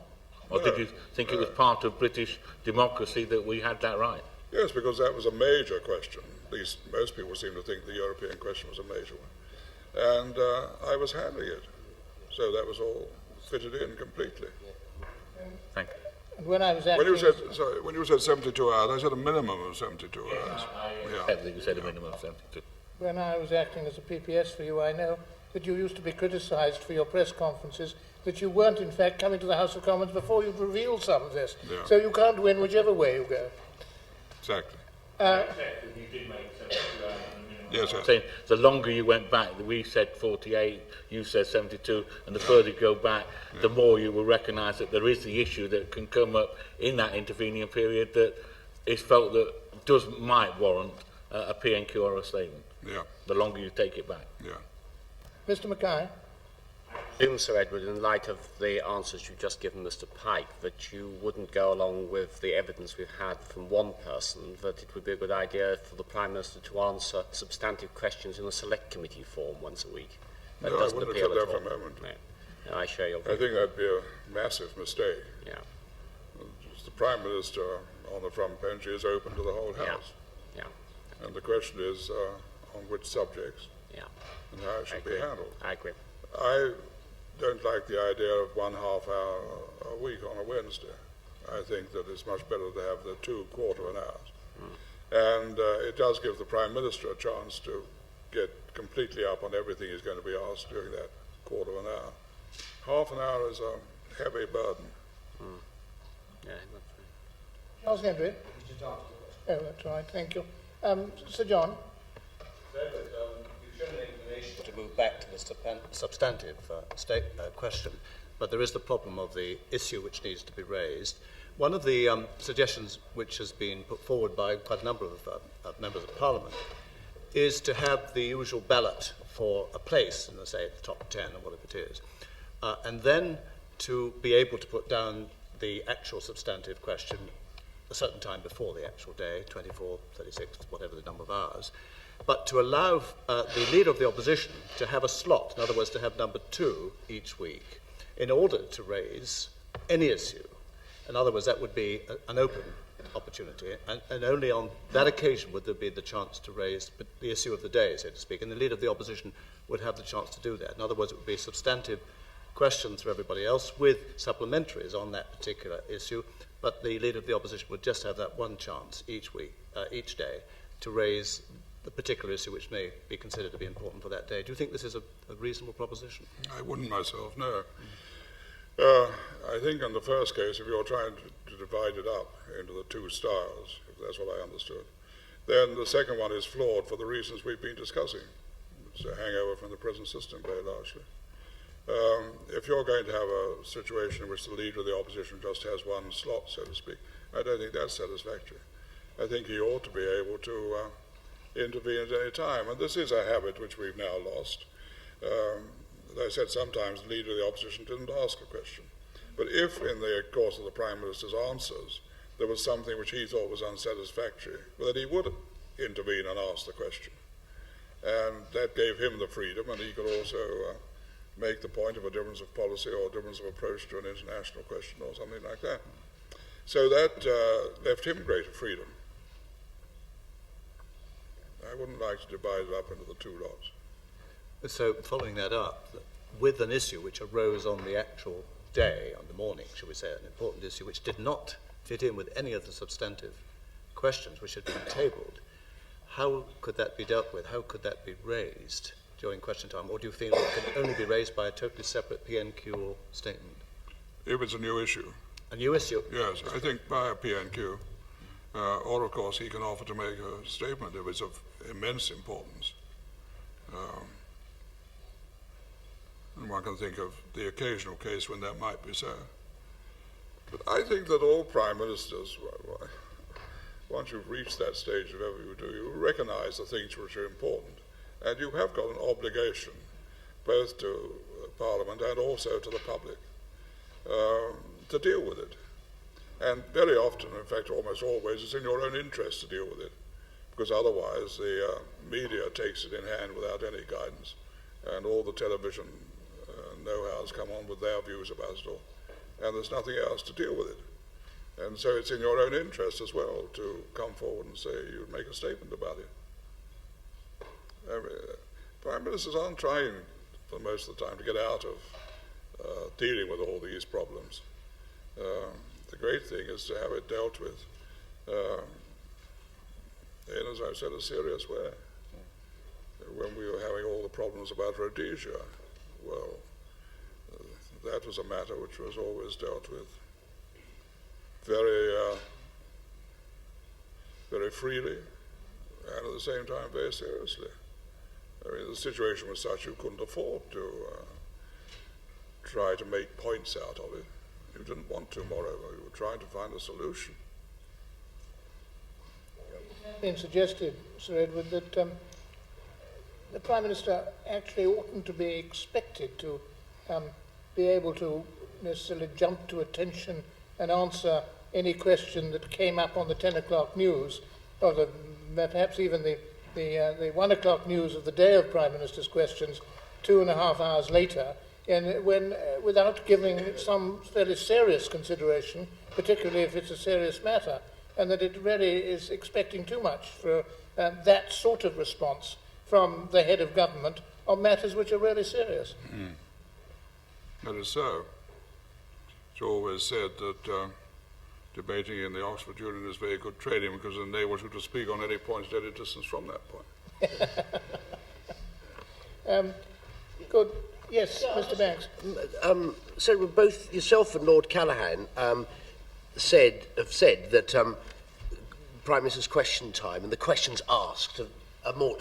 Or did you think it was part of British democracy that we had that right? Yes, because that was a major question. At least most people seem to think the European question was a major one. And I was handling it. So that was all fitted in completely. Thank you. And when I was acting... When you said 72 hours, I said a minimum of 72 hours. I think you said a minimum of 72. When I was acting as a PPS for you, I know that you used to be criticised for your press conferences, that you weren't in fact coming to the House of Commons before you'd revealed some of this. Yeah. So you can't win whichever way you go. Exactly. Yes, sir. Saying the longer you went back, we said 48, you said 72, and the further you go back, the more you will recognise that there is the issue that can come up in that intervening period that is felt that might warrant a PNQ or a statement. Yeah. The longer you take it back. Yeah. Mr. Mackay. I assume, Sir Edward, in light of the answers you've just given Mr. Pike, that you wouldn't go along with the evidence we've had from one person, that it would be a good idea for the Prime Minister to answer substantive questions in a select committee form once a week. That no, doesn't I wouldn't appeal accept at that all. for a moment. No, I share your view. I think that'd be a massive mistake. Yeah. The Prime Minister on the front bench is open to the whole House. Yeah. And the question is on which subjects and how it should be handled. I agree. I don't like the idea of 1/2 hour a week on a Wednesday. I think that it's much better to have the 2 1/4 hours. And it does give the Prime Minister a chance to get completely up on everything he's going to be asked during that 1/4 hour. 1/2 an hour is a heavy burden. Yeah, that's right. Charles Henry. Oh, that's right, thank you. Sir John. You've shown an inclination to move back to the substantive question, but there is the problem of the issue which needs to be raised. One of the suggestions which has been put forward by quite a number of members of Parliament is to have the usual ballot for a place in, say, the top 10 or whatever it is, and then to be able to put down the actual substantive question a certain time before the actual day, 24, 36, whatever the number of hours, but to allow the Leader of the Opposition to have a slot, in other words, to have number 2 each week, in order to raise any issue. In other words, that would be an open opportunity, and only on that occasion would there be the chance to raise the issue of the day, so to speak, and the Leader of the Opposition would have the chance to do that. In other words, it would be substantive questions for everybody else with supplementaries on that particular issue, but the Leader of the Opposition would just have that one chance each week, each day, to raise the particular issue which may be considered to be important for that day. Do you think this is a reasonable proposition? I wouldn't myself, no. I think in the first case, if you're trying to divide it up into the two styles, if that's what I understood, then the second one is flawed for the reasons we've been discussing. It's a hangover from the present system, very largely. If you're going to have a situation in which the leader of the opposition just has one slot, so to speak, I don't think that's satisfactory. I think he ought to be able to intervene at any time, and this is a habit which we've now lost. As I said, sometimes the leader of the opposition didn't ask a question. But if, in the course of the Prime Minister's answers, there was something which he thought was unsatisfactory, well, then he would intervene and ask the question. And that gave him the freedom, and he could also make the point of a difference of policy or a difference of approach to an international question or something like that. So that left him greater freedom. I wouldn't like to divide it up into the two lots. So, following that up, with an issue which arose on the actual day, on the morning, shall we say, an important issue which did not fit in with any of the substantive questions which had been tabled, how could that be dealt with? How could that be raised during question time? Or do you feel it can only be raised by a totally separate PNQ statement? If it's a new issue. A new issue? Yes, I think by a PNQ. Or, of course, he can offer to make a statement if it's of immense importance. And one can think of the occasional case when that might be so. But I think that all prime ministers, once you've reached that stage, whatever you do, you recognize the things which are important. And you have got an obligation, both to Parliament and also to the public, to deal with it. And very often, in fact almost always, it's in your own interest to deal with it, because otherwise the media takes it in hand without any guidance, and all the television know-hows come on with their views about it all, and there's nothing else to deal with it. And so it's in your own interest as well to come forward and say you'd make a statement about it. Prime ministers aren't trying, for most of the time, to get out of dealing with all these problems. The great thing is to have it dealt with in, as I've said, a serious way. When we were having all the problems about Rhodesia, well, that was a matter which was always dealt with very freely and at the same time very seriously. I mean, the situation was such you couldn't afford to try to make points out of it. You didn't want to, moreover. You were trying to find a solution. It's been suggested, Sir Edward, that the Prime Minister actually oughtn't to be expected to be able to necessarily jump to attention and answer any question that came up on the 10 o'clock news, or perhaps even the 1 o'clock news of the day of Prime Minister's questions 2.5 hours later, and without giving some fairly serious consideration, particularly if it's a serious matter, and that it really is expecting too much for that sort of response from the head of government on matters which are really serious. Mm. That is so. It's always said that debating in the Oxford Union is very good training because it enables you to speak on any point at any distance from that point. Good. Yes, Mr. Banks. So both yourself and Lord Callaghan have said that Prime Minister's question time and the questions asked are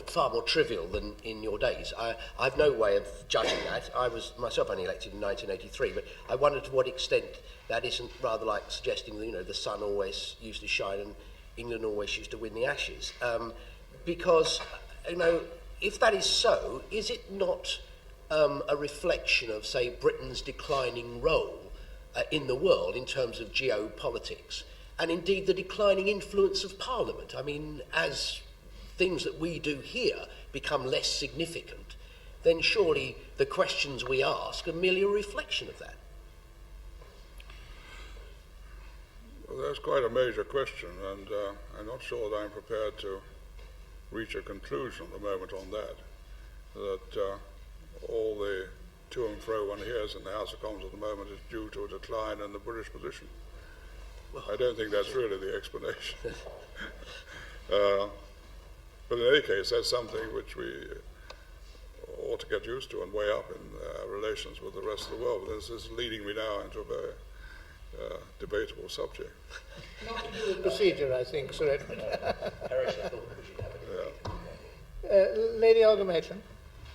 far more trivial than in your days. I've no way of judging that. I was myself only elected in 1983, but I wonder to what extent that isn't rather like suggesting that, the sun always used to shine and England always used to win the Ashes. Because, if that is so, is it not a reflection of, say, Britain's declining role in the world in terms of geopolitics, and indeed the declining influence of Parliament? I mean, as things that we do here become less significant, then surely the questions we ask are merely a reflection of that. Well, that's quite a major question, and I'm not sure that I'm prepared to reach a conclusion at the moment on that. All the to and fro one hears in the House of Commons at the moment is due to a decline in the British position. Well, I don't think that's really the explanation. But in any case, that's something which we ought to get used to and weigh up in relations with the rest of the world. This is leading me now into a very debatable subject. Not to do with procedure, I think, Sir Edward. Lady Aldermation.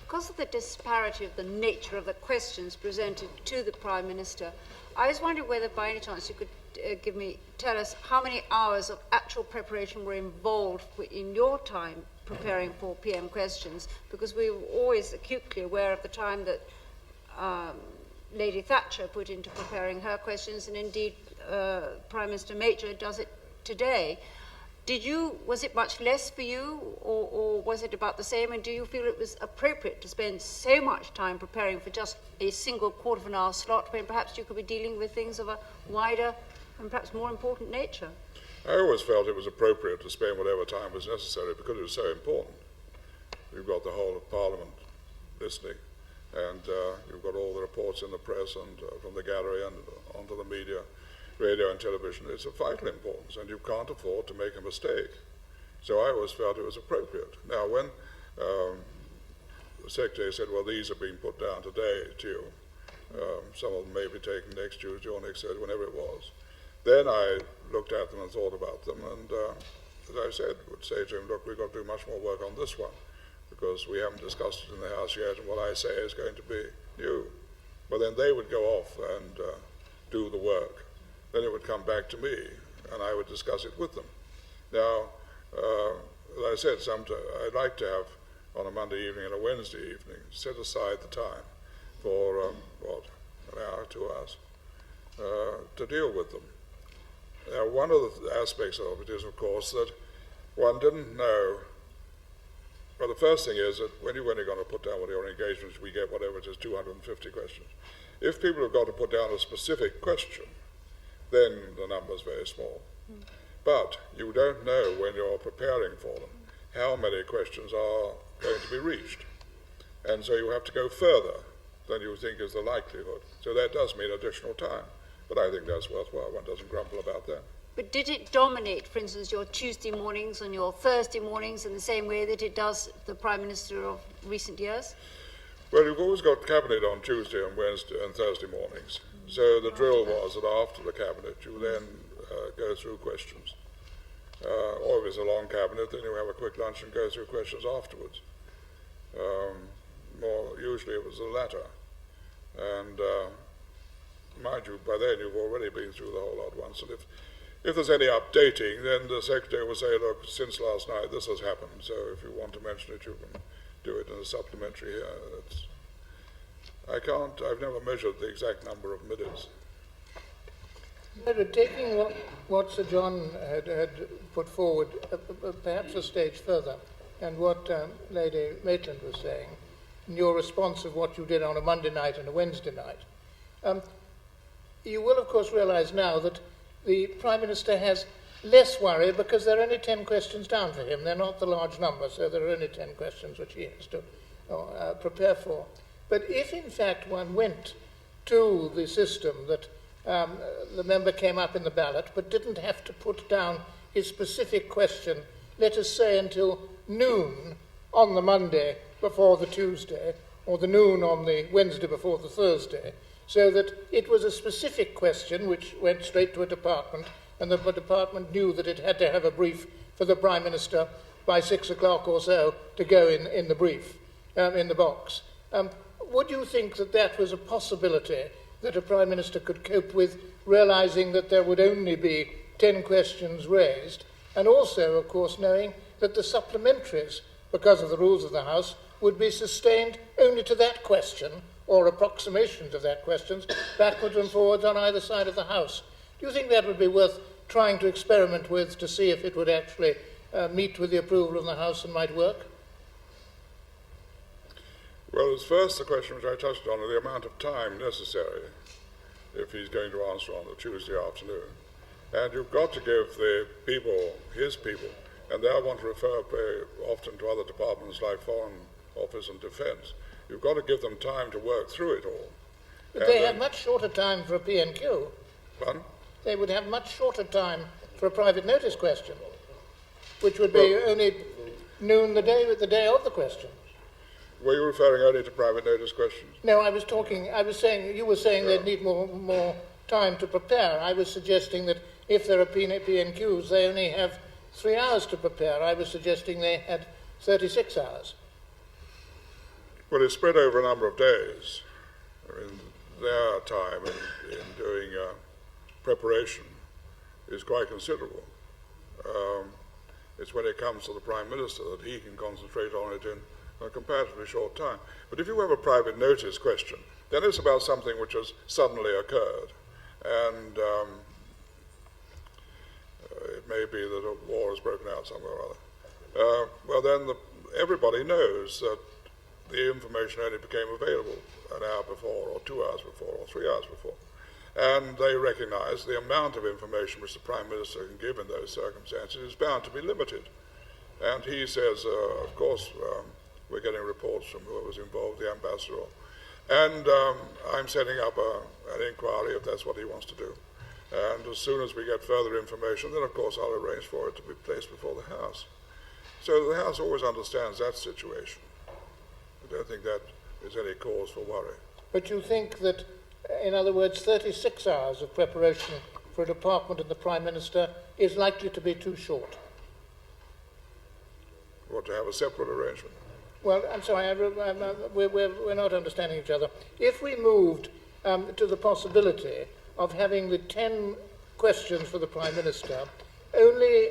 Because of the disparity of the nature of the questions presented to the Prime Minister, I was wondering whether by any chance you could tell us how many hours of actual preparation were involved in your time preparing for PM questions, because we were always acutely aware of the time that Lady Thatcher put into preparing her questions, and indeed Prime Minister Major does it today. Was it much less for you, or was it about the same, and do you feel it was appropriate to spend so much time preparing for just a single quarter of an hour slot when perhaps you could be dealing with things of a wider and perhaps more important nature? I always felt it was appropriate to spend whatever time was necessary because it was so important. You've got the whole of Parliament listening, and you've got all the reports in the press and from the gallery and onto the media, radio and television. It's of vital importance, and you can't afford to make a mistake. So I always felt it was appropriate. Now, when the Secretary said, well, these are being put down today to you, some of them may be taken next Tuesday or next Thursday, whenever it was, then I looked at them and thought about them, and as I said, would say to him, look, we've got to do much more work on this one, because we haven't discussed it in the House yet, and what I say is going to be new. But then they would go off and do the work. Then it would come back to me, and I would discuss it with them. Now, as I said, I'd like to have, on a Monday evening and a Wednesday evening, set aside the time for, an hour, 2 hours, to deal with them. Now, one of the aspects of it is, of course, that one didn't know. Well, the first thing is that when you're going to put down one of your engagements, we get whatever it is, 250 questions. If people have got to put down a specific question, then the number is very small. But you don't know when you're preparing for them how many questions are going to be reached. And so you have to go further than you think is the likelihood. So that does mean additional time. But I think that's worthwhile. One doesn't grumble about that. But did it dominate, for instance, your Tuesday mornings and your Thursday mornings in the same way that it does the Prime Minister of recent years? Well, you've always got Cabinet on Tuesday and Wednesday and Thursday mornings. So the drill was that after the Cabinet, you then go through questions. Or if it's a long Cabinet, then you have a quick lunch and go through questions afterwards. Usually it was the latter. And mind you, by then you've already been through the whole lot once. And if there's any updating, then the Secretary will say, look, since last night this has happened, so if you want to mention it, you can do it in a supplementary here. I've never measured the exact number of minutes. Taking what Sir John had put forward, perhaps a stage further, and what Lady Maitland was saying, in your response of what you did on a Monday night and a Wednesday night, you will, of course, realise now that the Prime Minister has less worry because there are only 10 questions down for him. They're not the large number, so there are only 10 questions which he has to prepare for. But if, in fact, one went to the system that the member came up in the ballot but didn't have to put down his specific question, let us say, until noon on the Monday before the Tuesday, or the noon on the Wednesday before the Thursday, so that it was a specific question which went straight to a department, and the department knew that it had to have a brief for the Prime Minister by 6 o'clock or so to go in the brief, in the box. Would you think that that was a possibility that a Prime Minister could cope with, realising that there would only be 10 questions raised, and also, of course, knowing that the supplementaries, because of the rules of the House, would be sustained only to that question, or approximations of that questions, backwards and forwards on either side of the House? Do you think that would be worth trying to experiment with to see if it would actually meet with the approval of the House and might work? Well, as first the question which I touched on, the amount of time necessary if he's going to answer on the Tuesday afternoon. And you've got to give the people, his people, and they'll want to refer very often to other departments like Foreign Office and Defence. You've got to give them time to work through it all. But they have much shorter time for a P&Q. Pardon? They would have much shorter time for a private notice question, which would be only noon the day of the question. Were you referring only to private notice questions? No, you were saying they'd need more time to prepare. I was suggesting that if there are PNQs, they only have 3 hours to prepare. I was suggesting they had 36 hours. Well, it's spread over a number of days. I mean, their time in doing preparation is quite considerable. It's when it comes to the Prime Minister that he can concentrate on it in a comparatively short time. But if you have a private notice question, then it's about something which has suddenly occurred. And it may be that a war has broken out somewhere or other. Well, then everybody knows that the information only became available an hour before, or 2 hours before, or 3 hours before. And they recognize the amount of information which the Prime Minister can give in those circumstances is bound to be limited. And he says, of course, we're getting reports from whoever's involved, the ambassador, and I'm setting up an inquiry if that's what he wants to do. And as soon as we get further information, then of course I'll arrange for it to be placed before the House. So the House always understands that situation. I don't think that is any cause for worry. But you think that, in other words, 36 hours of preparation for a department and the Prime Minister is likely to be too short? Or to have a separate arrangement? Well, I'm sorry, we're not understanding each other. If we moved to the possibility of having the 10 questions for the Prime Minister only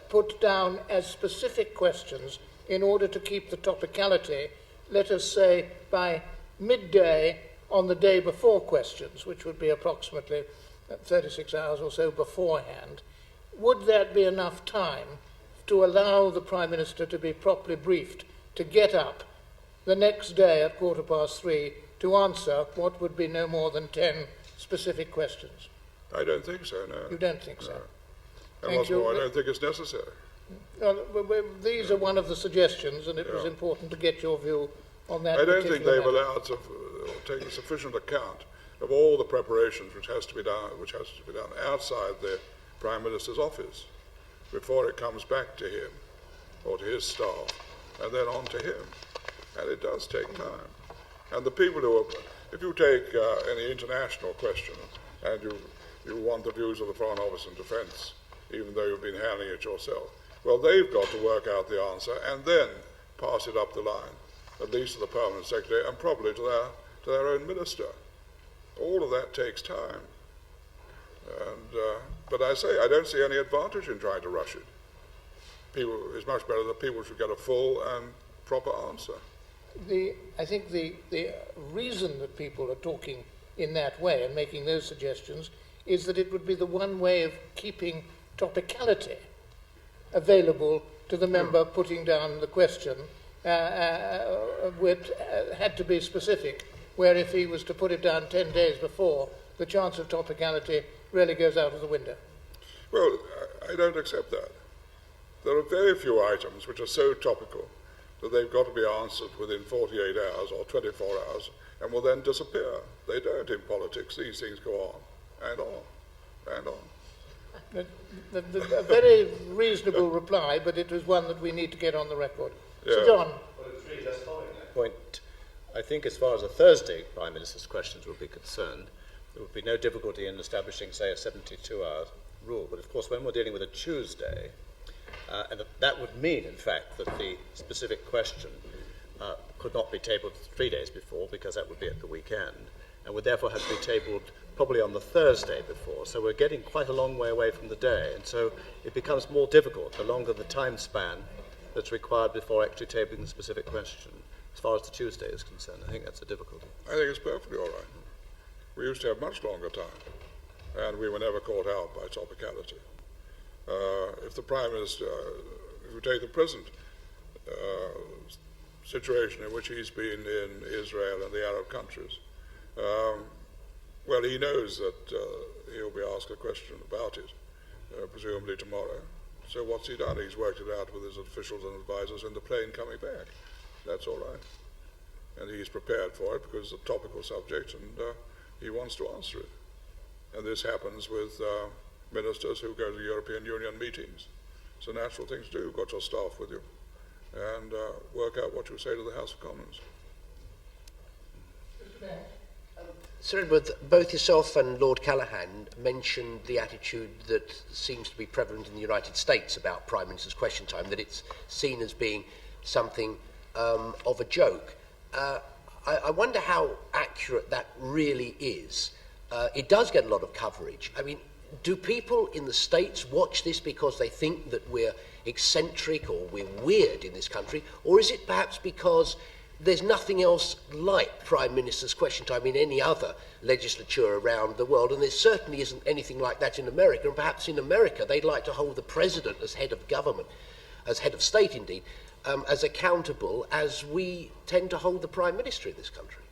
put down as specific questions in order to keep the topicality, let us say, by midday on the day before questions, which would be approximately 36 hours or so beforehand, would that be enough time to allow the Prime Minister to be properly briefed, to get up the next day at 3:15 to answer what would be no more than 10 specific questions? I don't think so, no. You don't think so? No. And what's more, I don't think it's necessary. These are one of the suggestions, and it was important to get your view on that. I don't think they've matter. allowed taken sufficient account of all the preparations which has to be done outside the Prime Minister's office before it comes back to him or to his staff and then on to him. And it does take time. And the people who are, if you take any international question and you want the views of the Foreign Office and Defence, even though you've been handling it yourself, well, they've got to work out the answer and then pass it up the line, at least to the Permanent Secretary and probably to their own minister. All of that takes time. And, but I say, I don't see any advantage in trying to rush it. It's much better that people should get a full and proper answer. I think the reason that people are talking in that way and making those suggestions is that it would be the one way of keeping topicality available to the member putting down the question, which had to be specific, where if he was to put it down 10 days before, the chance of topicality really goes out of the window. Well, I don't accept that. There are very few items which are so topical that they've got to be answered within 48 hours or 24 hours and will then disappear. They don't in politics. These things go on and on and on. A very reasonable reply, but it was one that we need to get on the record. Yeah. Sir John. Well, it's really just following that point. I think as far as the Thursday Prime Minister's questions would be concerned, there would be no difficulty in establishing, say, a 72-hour rule. But of course, when we're dealing with a Tuesday, and that would mean, in fact, that the specific question could not be tabled 3 days before, because that would be at the weekend, and would therefore have to be tabled probably on the Thursday before. So we're getting quite a long way away from the day, and so it becomes more difficult the longer the time span that's required before actually tabling the specific question. As far as the Tuesday is concerned, I think that's a difficulty. I think it's perfectly all right. We used to have much longer time, and we were never caught out by topicality. If the Prime Minister, if you take the present situation in which he's been in Israel and the Arab countries, well, he knows that he'll be asked a question about it, presumably tomorrow. So what's he done? He's worked it out with his officials and advisors in the plane coming back. That's all right. And he's prepared for it because it's a topical subject and he wants to answer it. And this happens with ministers who go to European Union meetings. It's a natural thing to do. You've got your staff with you. and work out what you say to the House of Commons. Sir Edward, both yourself and Lord Callaghan mentioned the attitude that seems to be prevalent in the United States about Prime Minister's Question Time, that it's seen as being something of a joke. I wonder how accurate that really is. It does get a lot of coverage. I mean, do people in the States watch this because they think that we're eccentric or we're weird in this country, or is it perhaps because there's nothing else like Prime Minister's Question Time in any other legislature around the world, and there certainly isn't anything like that in America, and perhaps in America they'd like to hold the President as head of government, as head of state indeed, as accountable as we tend to hold the Prime Minister in this country?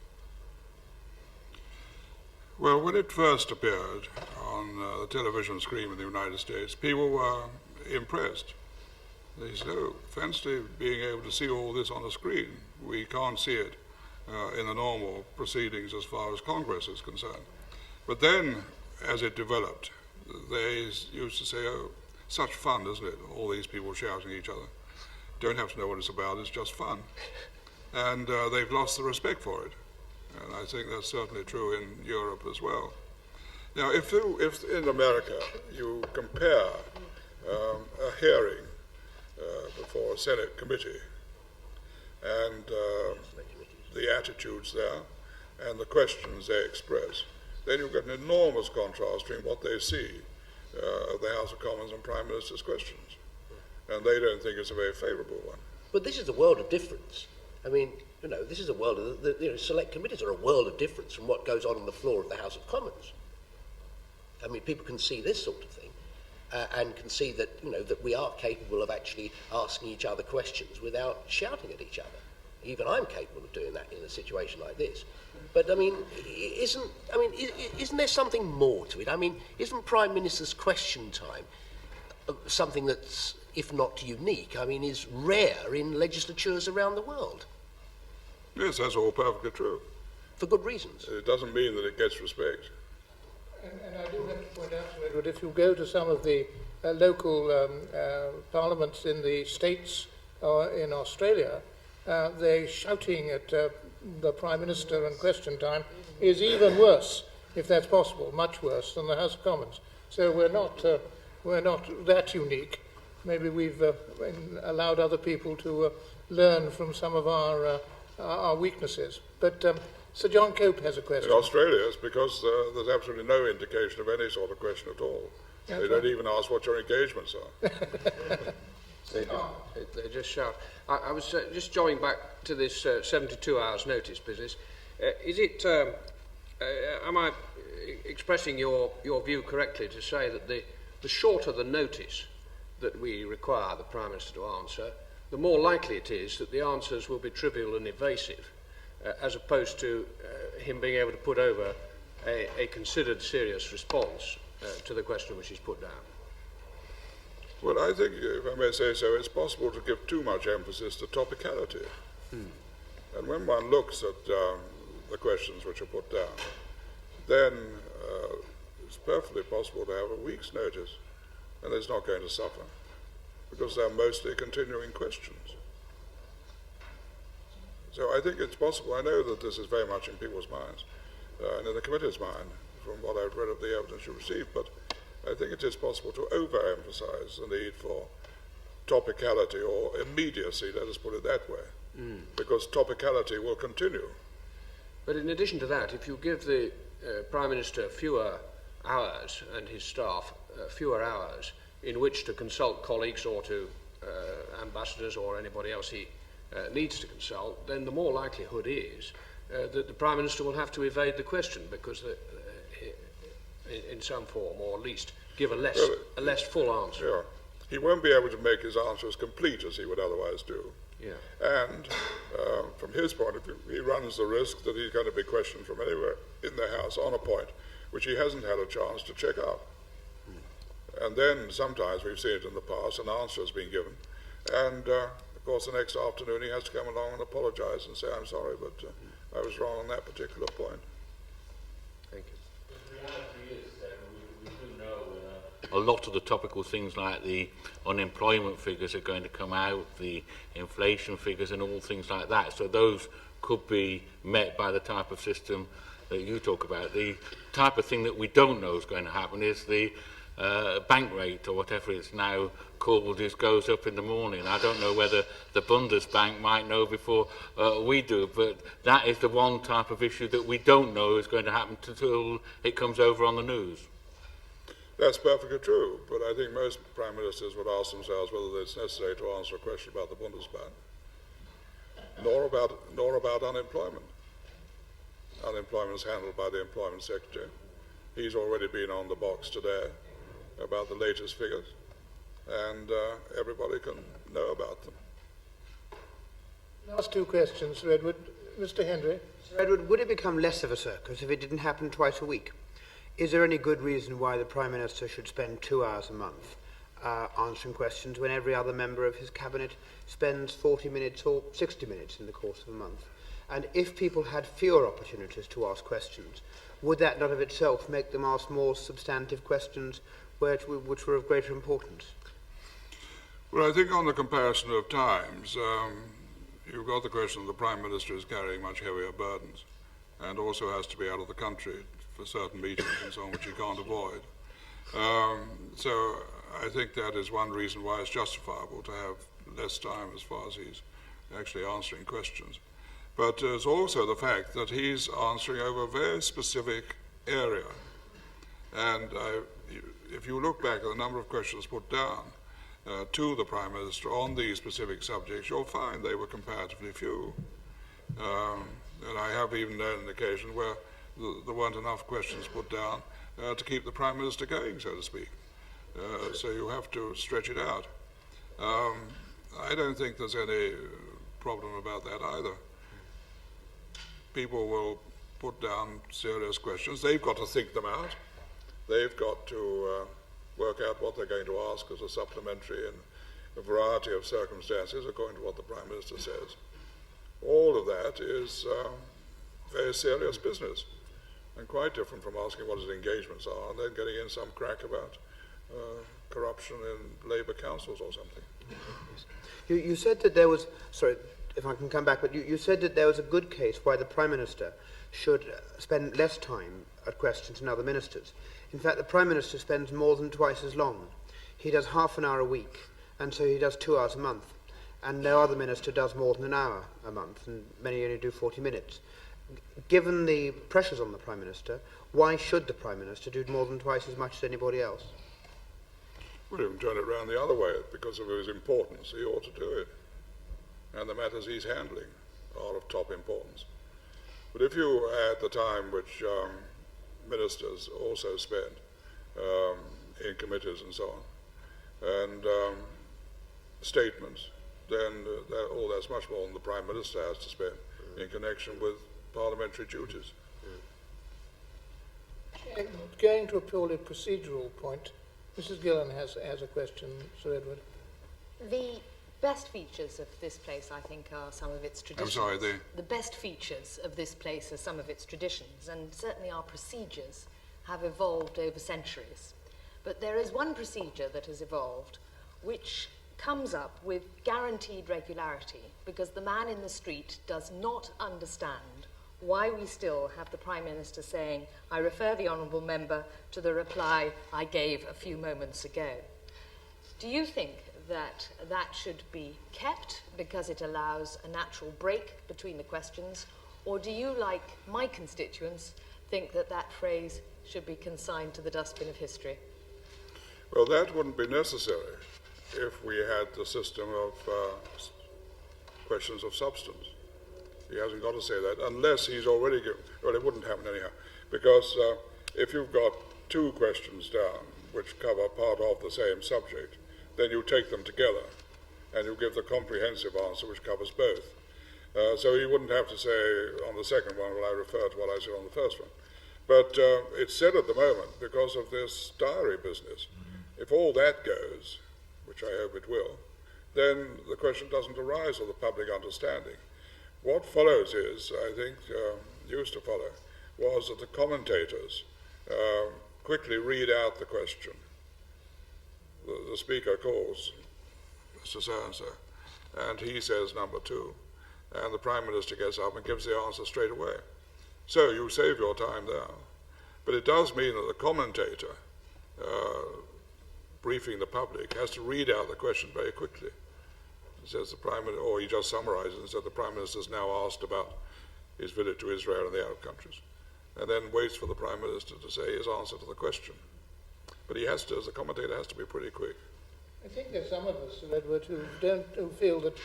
Well, when it first appeared on the television screen in the United States, people were impressed. They said, oh, fancy being able to see all this on a screen. We can't see it in the normal proceedings as far as Congress is concerned. But then, as it developed, they used to say, oh, such fun, isn't it? All these people shouting at each other. Don't have to know what it's about, it's just fun. And they've lost the respect for it. And I think that's certainly true in Europe as well. Now, if in America you compare a hearing before a Senate committee and the attitudes there and the questions they express, then you get an enormous contrast between what they see of the House of Commons and Prime Minister's questions. And they don't think it's a very favourable one. But this is a world of difference. I mean, you know, this is a world of, select committees are a world of difference from what goes on the floor of the House of Commons. I mean, people can see this sort of thing. And can see that, you know, that we are capable of actually asking each other questions without shouting at each other. Even I'm capable of doing that in a situation like this. But I mean, isn't there something more to it? I mean, isn't Prime Minister's Question Time something that's, if not unique, I mean, is rare in legislatures around the world? Yes, that's all perfectly true. For good reasons. It doesn't mean that it gets respect. And I do have to point out, Sir Edward, if you go to some of the local parliaments in the States or in Australia, they're shouting at the Prime Minister and Question Time is even worse, if that's possible, much worse than the House of Commons. So we're not that unique. Maybe we've allowed other people to learn from some of our weaknesses. But Sir John Cope has a question. In Australia, it's because there's absolutely no indication of any sort of question at all. They don't even ask what your engagements are. They just shout. I was just going back to this 72 hours notice business. Is it, am I expressing your view correctly to say that the shorter the notice that we require the Prime Minister to answer, the more likely it is that the answers will be trivial and evasive, as opposed to him being able to put over a considered serious response to the question which is put down? Well, I think, if I may say so, it's possible to give too much emphasis to topicality. And when one looks at the questions which are put down, then it's perfectly possible to have a week's notice, and it's not going to suffer, because they're mostly continuing questions. So I think it's possible. I know that this is very much in people's minds, and in the committee's mind, from what I've read of the evidence you received, but I think it is possible to overemphasize the need for topicality or immediacy, let us put it that way, because topicality will continue. But in addition to that, if you give the Prime Minister fewer hours and his staff fewer hours in which to consult colleagues or to ambassadors or anybody else he needs to consult, then the more likelihood is that the Prime Minister will have to evade the question because in some form, or at least give a less full answer. Yeah. He won't be able to make his answers complete as he would otherwise do. Yeah. And from his point of view, he runs the risk that he's going to be questioned from anywhere in the House on a point which he hasn't had a chance to check up. And then sometimes, we've seen it in the past, an answer has been given, and of course the next afternoon he has to come along and apologise and say, I'm sorry, but I was wrong on that particular point. Thank you. The reality is that we do know a lot of the topical things like the unemployment figures are going to come out, the inflation figures and all things like that. So those could be met by the type of system that you talk about. The type of thing that we don't know is going to happen is the bank rate, or whatever it's now called, goes up in the morning. I don't know whether the Bundesbank might know before we do, but that is the one type of issue that we don't know is going to happen until it comes over on the news. That's perfectly true, but I think most prime ministers would ask themselves whether it's necessary to answer a question about the Bundesbank, nor about unemployment. Unemployment is handled by the Employment Secretary. He's already been on the box today about the latest figures, and everybody can know about them. Last two questions, Sir Edward. Mr. Henry. Sir Edward, would it become less of a circus if it didn't happen twice a week? Is there any good reason why the Prime Minister should spend 2 hours a month answering questions when every other member of his cabinet spends 40 minutes or 60 minutes in the course of a month? And if people had fewer opportunities to ask questions, would that not of itself make them ask more substantive questions which were of greater importance? Well, I think on the comparison of times, you've got the question of the Prime Minister is carrying much heavier burdens and also has to be out of the country for certain meetings and so on, which he can't avoid. So I think that is one reason why it's justifiable to have less time as far as he's actually answering questions. But there's also the fact that he's answering over a very specific area. And if you look back at the number of questions put down to the Prime Minister on these specific subjects, you'll find they were comparatively few. And I have even known an occasion where there weren't enough questions put down to keep the Prime Minister going, so to speak. So you have to stretch it out. I don't think there's any problem about that either. People will put down serious questions. They've got to think them out. They've got to work out what they're going to ask as a supplementary in a variety of circumstances according to what the Prime Minister says. All of that is very serious business and quite different from asking what his engagements are and then getting in some crack about corruption in Labour councils or something. You said that there was, sorry, if I can come back, but you said that there was a good case why the Prime Minister should spend less time at questions than other ministers. In fact, the Prime Minister spends more than twice as long. He does half an hour a week, and so he does 2 hours a month. And no other minister does more than an hour a month, and many only do 40 minutes. Given the pressures on the Prime Minister, why should the Prime Minister do more than twice as much as anybody else? Well, you can turn it around the other way. Because of his importance, he ought to do it. And the matters he's handling are of top importance. But if you add the time which ministers also spend in committees and so on, and statements, then that's much more than the Prime Minister has to spend in connection with parliamentary duties. Going to a purely procedural point, Mrs. Gillen has a question, Sir Edward. The best features of this place, I think, are some of its traditions. I'm sorry, The best features of this place are some of its traditions, and certainly our procedures have evolved over centuries. But there is one procedure that has evolved which comes up with guaranteed regularity, because the man in the street does not understand why we still have the Prime Minister saying, "I refer the honourable member to the reply I gave a few moments ago." Do you think that that should be kept because it allows a natural break between the questions, or do you, like my constituents, think that that phrase should be consigned to the dustbin of history? Well, that wouldn't be necessary if we had the system of questions of substance. He hasn't got to say that unless he's already given. Well, it wouldn't happen anyhow, because if you've got two questions down which cover part of the same subject, then you take them together and you give the comprehensive answer which covers both. So he wouldn't have to say on the second one, well, I refer to what I said on the first one. But it's said at the moment, because of this diary business, if all that goes, which I hope it will, then the question doesn't arise of the public understanding. What follows is, I think, used to follow, was that the commentators quickly read out the question the Speaker calls Mr. So-and-so, and he says number 2, and the Prime Minister gets up and gives the answer straight away. So you save your time there. But it does mean that the commentator briefing the public has to read out the question very quickly. It says the Prime Minister, or he just summarizes and says the Prime Minister is now asked about his visit to Israel and the Arab countries, and then waits for the Prime Minister to say his answer to the question. But he has to, as a commentator, has to be pretty quick. I think there's some of us, Sir Edward, who feel that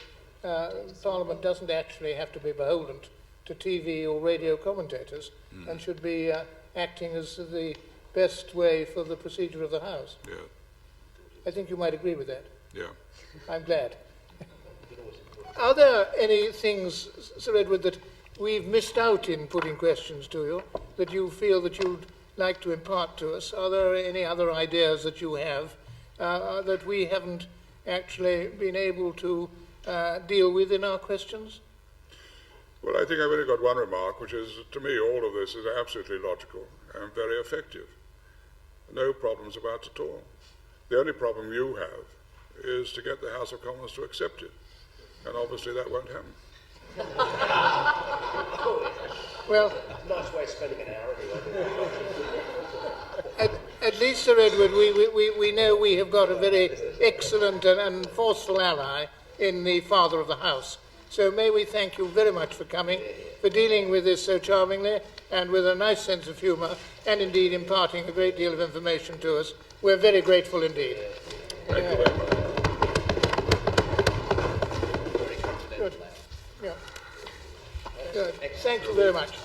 Parliament doesn't actually have to be beholden to TV or radio commentators and should be acting as the best way for the procedure of the House. Yeah, I think you might agree with that. yeah. I'm glad. Are there any things, Sir Edward, that we've missed out in putting questions to you that you feel that you'd like to impart to us? Are there any other ideas that you have that we haven't actually been able to deal with in our questions? Well, I think I've only got one remark, which is, to me, all of this is absolutely logical and very effective. No problems about it at all. The only problem you have is to get the House of Commons to accept it. And obviously that won't happen. Well, Nice way of spending an hour anyway. at least, Sir Edward, we know we have got a very excellent and forceful ally in the Father of the House. So may we thank you very much for coming, for dealing with this so charmingly and with a nice sense of humour, and indeed imparting a great deal of information to us. We're very grateful indeed. Thank you very much. Good. Yeah. Good. Thank you very much.